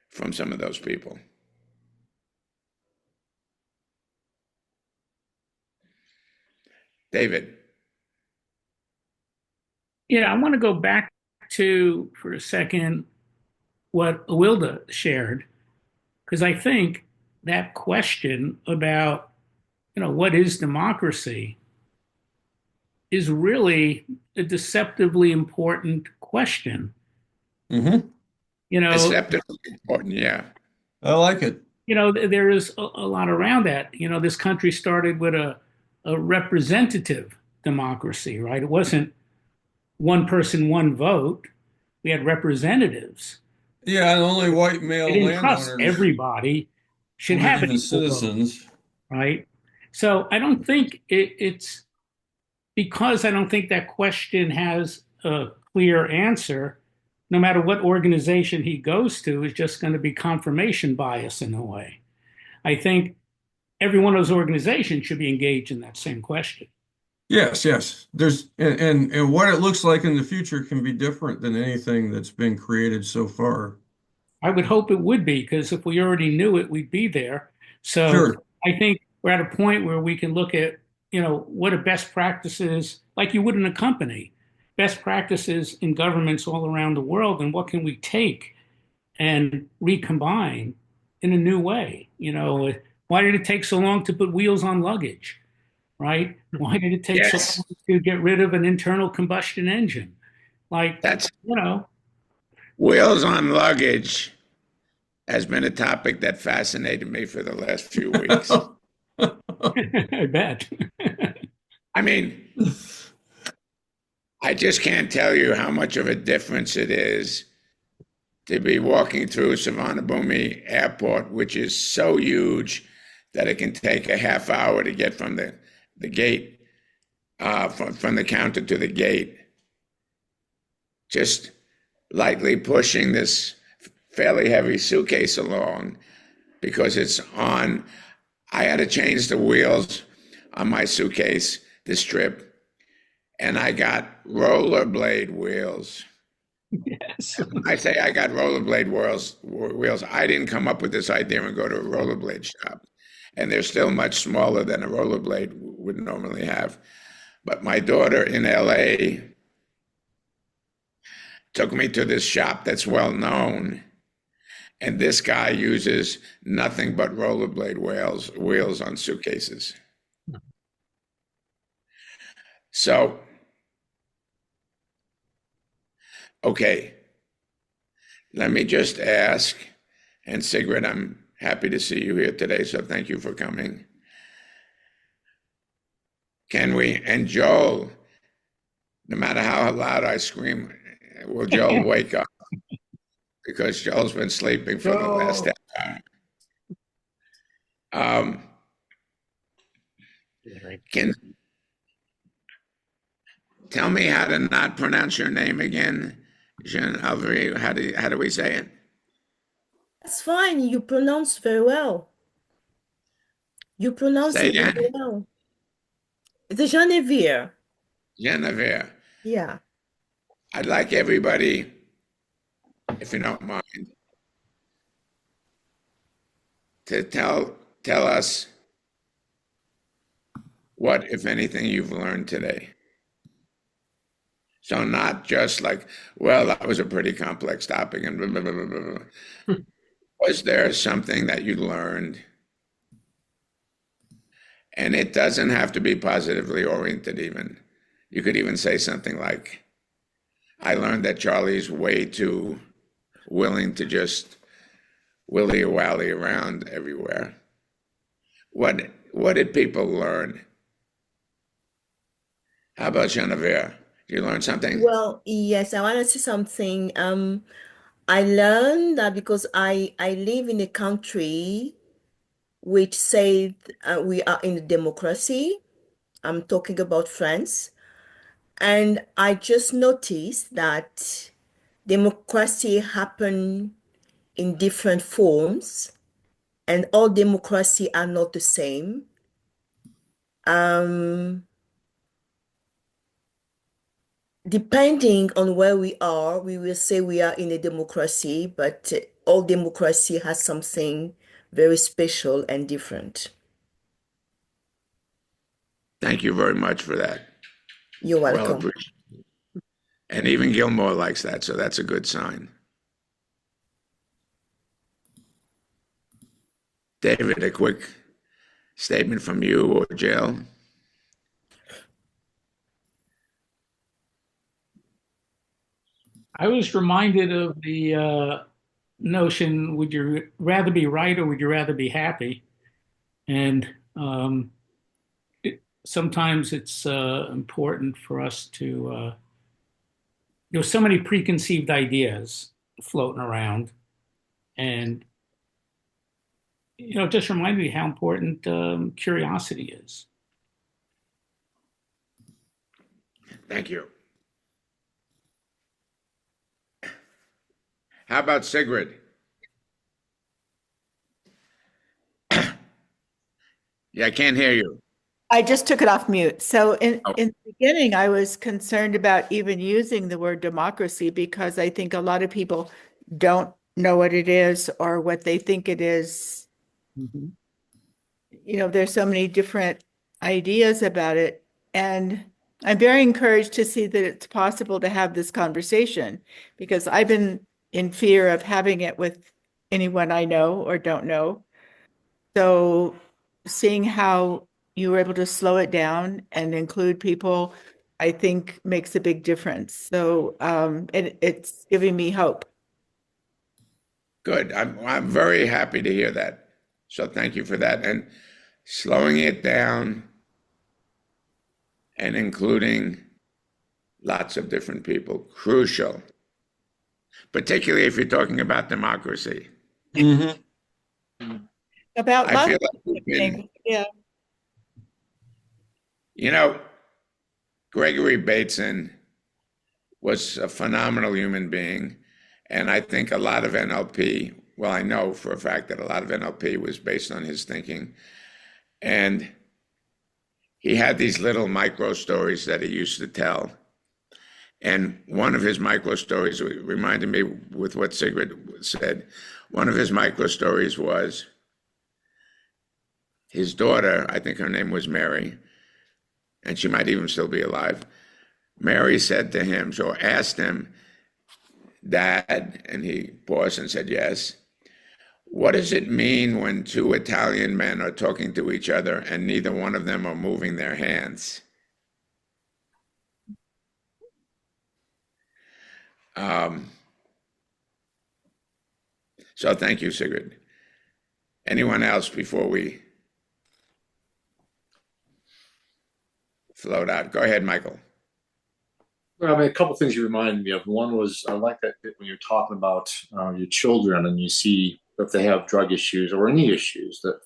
from some of those people. David. Yeah, I want to go back to, for a second, what Awilda shared, because I think that question about, what is democracy is really a deceptively important question. Deceptively important, yeah. I like it. There is a lot around that. This country started with a representative democracy, right? It wasn't one person, one vote. We had representatives. Yeah, and only white They male didn't trust landowners everybody should weren't have even an equal vote, citizens. right? So I don't think it's because I don't think that question has a clear answer. No matter what organization he goes to, is just going to be confirmation bias in a way. I think every one of those organizations should be engaged in that same question. Yes, yes. There's and what it looks like in the future can be different than anything that's been created so far. I would hope it would be, because if we already knew it, we'd be there. So Sure. I think we're at a point where we can look at, what are best practices, like you would in a company, best practices in governments all around the world, and what can we take and recombine in a new way? Why did it take so long to put wheels on luggage, right? Why did it take so Yes. long to get rid of an internal combustion engine? Like, That's you know, wheels on luggage has been a topic that fascinated me for the last few weeks. I bet. I mean, I just can't tell you how much of a difference it is to be walking through Savannah-Boomi Airport, which is so huge that it can take a half hour to get from the gate, from the counter to the gate. Just lightly pushing this fairly heavy suitcase along because it's on. I had to change the wheels on my suitcase this trip, and I got rollerblade wheels. Yes. When I say I got rollerblade wheels, I didn't come up with this idea and go to a rollerblade shop. And they're still much smaller than a rollerblade would normally have. But my daughter in LA took me to this shop that's well known. And this guy uses nothing but rollerblade wheels on suitcases. So, okay, let me just ask, and Sigrid, I'm happy to see you here today, so thank you for coming. Can we, and Joel, no matter how loud I scream, will Joel wake up? Because Joel's been sleeping for the last half hour. Can tell me how to not pronounce your name again, Jean Alvary. How do we say it? That's fine. You pronounce very well. You pronounce Say it again. very well. The Genevieve. Genevieve. Yeah. I'd like everybody, if you don't mind, to tell us what, if anything, you've learned today. So not just like, well, that was a pretty complex topic and blah, blah, blah, blah, blah. Was there something that you learned? And it doesn't have to be positively oriented even. You could even say something like, I learned that Charlie's way too willing to just willy-wally around everywhere. What did people learn? How about Genevieve? Did you learn something? Well, yes, I want to say something. I learned that because I live in a country which said we are in a democracy. I'm talking about France. And I just noticed that democracy happen in different forms, and all democracy are not the same. Depending on where we are, we will say we are in a democracy, but all democracy has something very special and different. Thank you very much for that. You're Well welcome. appreciated. And even Gilmore likes that, so that's a good sign. David, a quick statement from you or Jill? I was reminded of the notion, would you rather be right or would you rather be happy? And sometimes it's important for us to, there's so many preconceived ideas floating around. And, it just reminded me how important curiosity is. Thank you. How about Sigrid? Yeah, I can't hear you. I just took it off mute. So in Oh. the beginning, I was concerned about even using the word democracy because I think a lot of people don't know what it is or what they think it is. Mhm. There's so many different ideas about it. And I'm very encouraged to see that it's possible to have this conversation because I've been in fear of having it with anyone I know or don't know. So seeing how you were able to slow it down and include people, I think makes a big difference. So it's giving me hope. Good. I'm very happy to hear that. So thank you for that. And slowing it down and including lots of different people, crucial, particularly if you're talking about democracy. About I lots feel like of we've been, things. Yeah. you know, Gregory Bateson was a phenomenal human being. And I think a lot of NLP, well, I know for a fact that a lot of NLP was based on his thinking. And he had these little micro stories that he used to tell. And one of his micro stories reminded me with what Sigrid said. One of his micro stories was his daughter, I think her name was Mary, and she might even still be alive. Mary said to him, so asked him, Dad, and he paused and said, yes. What does it mean when two Italian men are talking to each other and neither one of them are moving their hands? So thank you, Sigrid. Anyone else before we float out? Go ahead, Michael. Well, I mean, a couple of things you reminded me of. One was I like that when you're talking about your children and you see if they have drug issues or any issues, that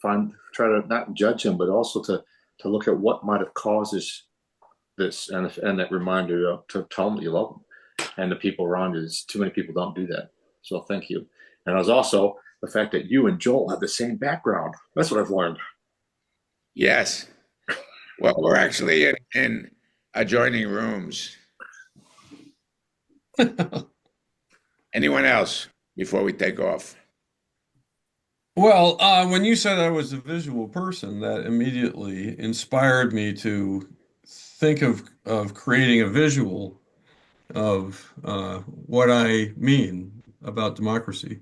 try to not judge them, but also to look at what might have caused this and that reminder to tell them that you love them and the people around you. Too many people don't do that. So thank you. And it was also the fact that you and Joel have the same background. That's what I've learned. Yes. Well, we're actually in adjoining rooms. Anyone else before we take off? Well, when you said I was a visual person, that immediately inspired me to think of creating a visual of what I mean about democracy.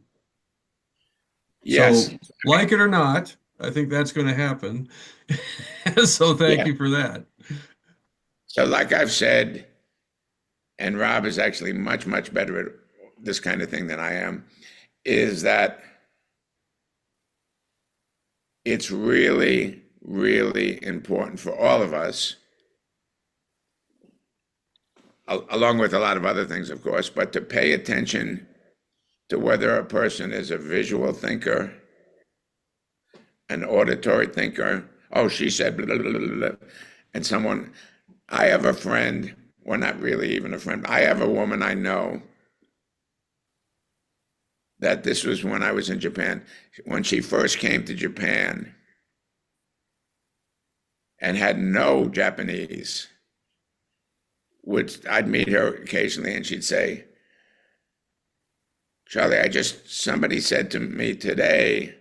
Yes. So, like it or not, I think that's going to happen. So thank you for that. So like I've said, and Rob is actually much, much better at this kind of thing than I am, is that it's really, really important for all of us, along with a lot of other things, of course, but to pay attention to whether a person is a visual thinker, an auditory thinker. Oh, she said blah, blah, blah, blah, blah. And someone, I have a friend, well, not really even a friend, I have a woman I know that this was when I was in Japan, when she first came to Japan and had no Japanese, I'd meet her occasionally and she'd say, Charlie, somebody said to me today,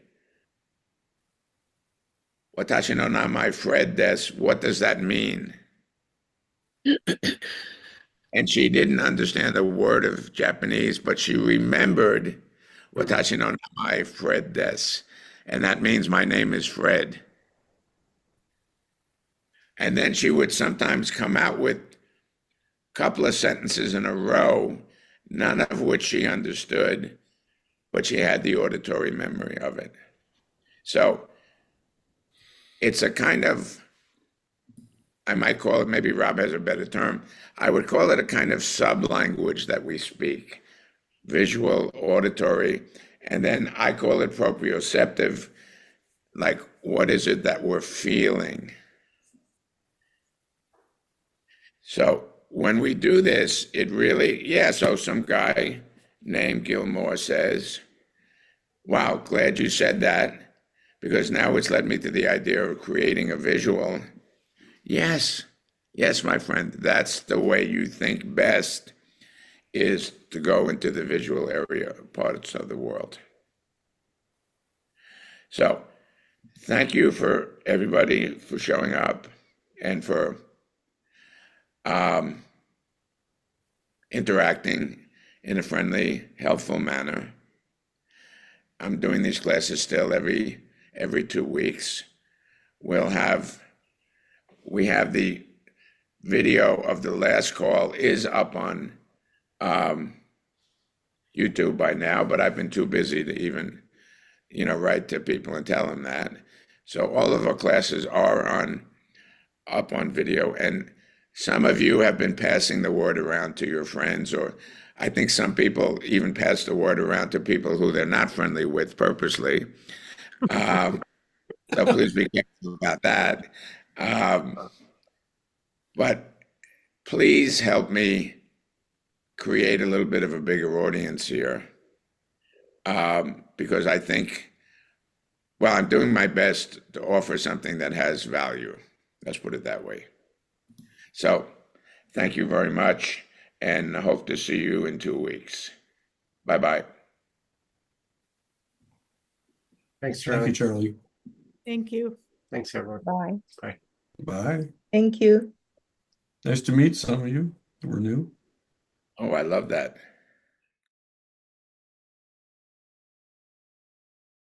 Watashi no namae Fred desu, what does that mean? And she didn't understand a word of Japanese, but she remembered Watashi no namae Fred desu. And that means my name is Fred. And then she would sometimes come out with a couple of sentences in a row, none of which she understood, but she had the auditory memory of it. So it's a kind of, I might call it, maybe Rob has a better term, I would call it a kind of sub-language that we speak, visual, auditory, and then I call it proprioceptive, like what is it that we're feeling? So when we do this, it really, so some guy named Gilmore says, wow, glad you said that, because now it's led me to the idea of creating a visual. Yes, my friend, that's the way you think best, is to go into the visual area parts of the world. So thank you for everybody for showing up and for interacting in a friendly, helpful manner. I'm doing these classes still every 2 weeks. We have the video of the last call is up on YouTube by now, but I've been too busy to even, write to people and tell them that. So all of our classes are up on video, and some of you have been passing the word around to your friends, or I think some people even pass the word around to people who they're not friendly with purposely. So please be careful about that. But please help me create a little bit of a bigger audience here, because I think, well, I'm doing my best to offer something that has value. Let's put it that way. So thank you very much, and I hope to see you in 2 weeks. Bye-bye. Thanks, Thank you, Charlie. Charlie. Thank you. Thanks, everyone. Bye. Bye. Thank you. Nice to meet some of you. We're new. Oh, I love that.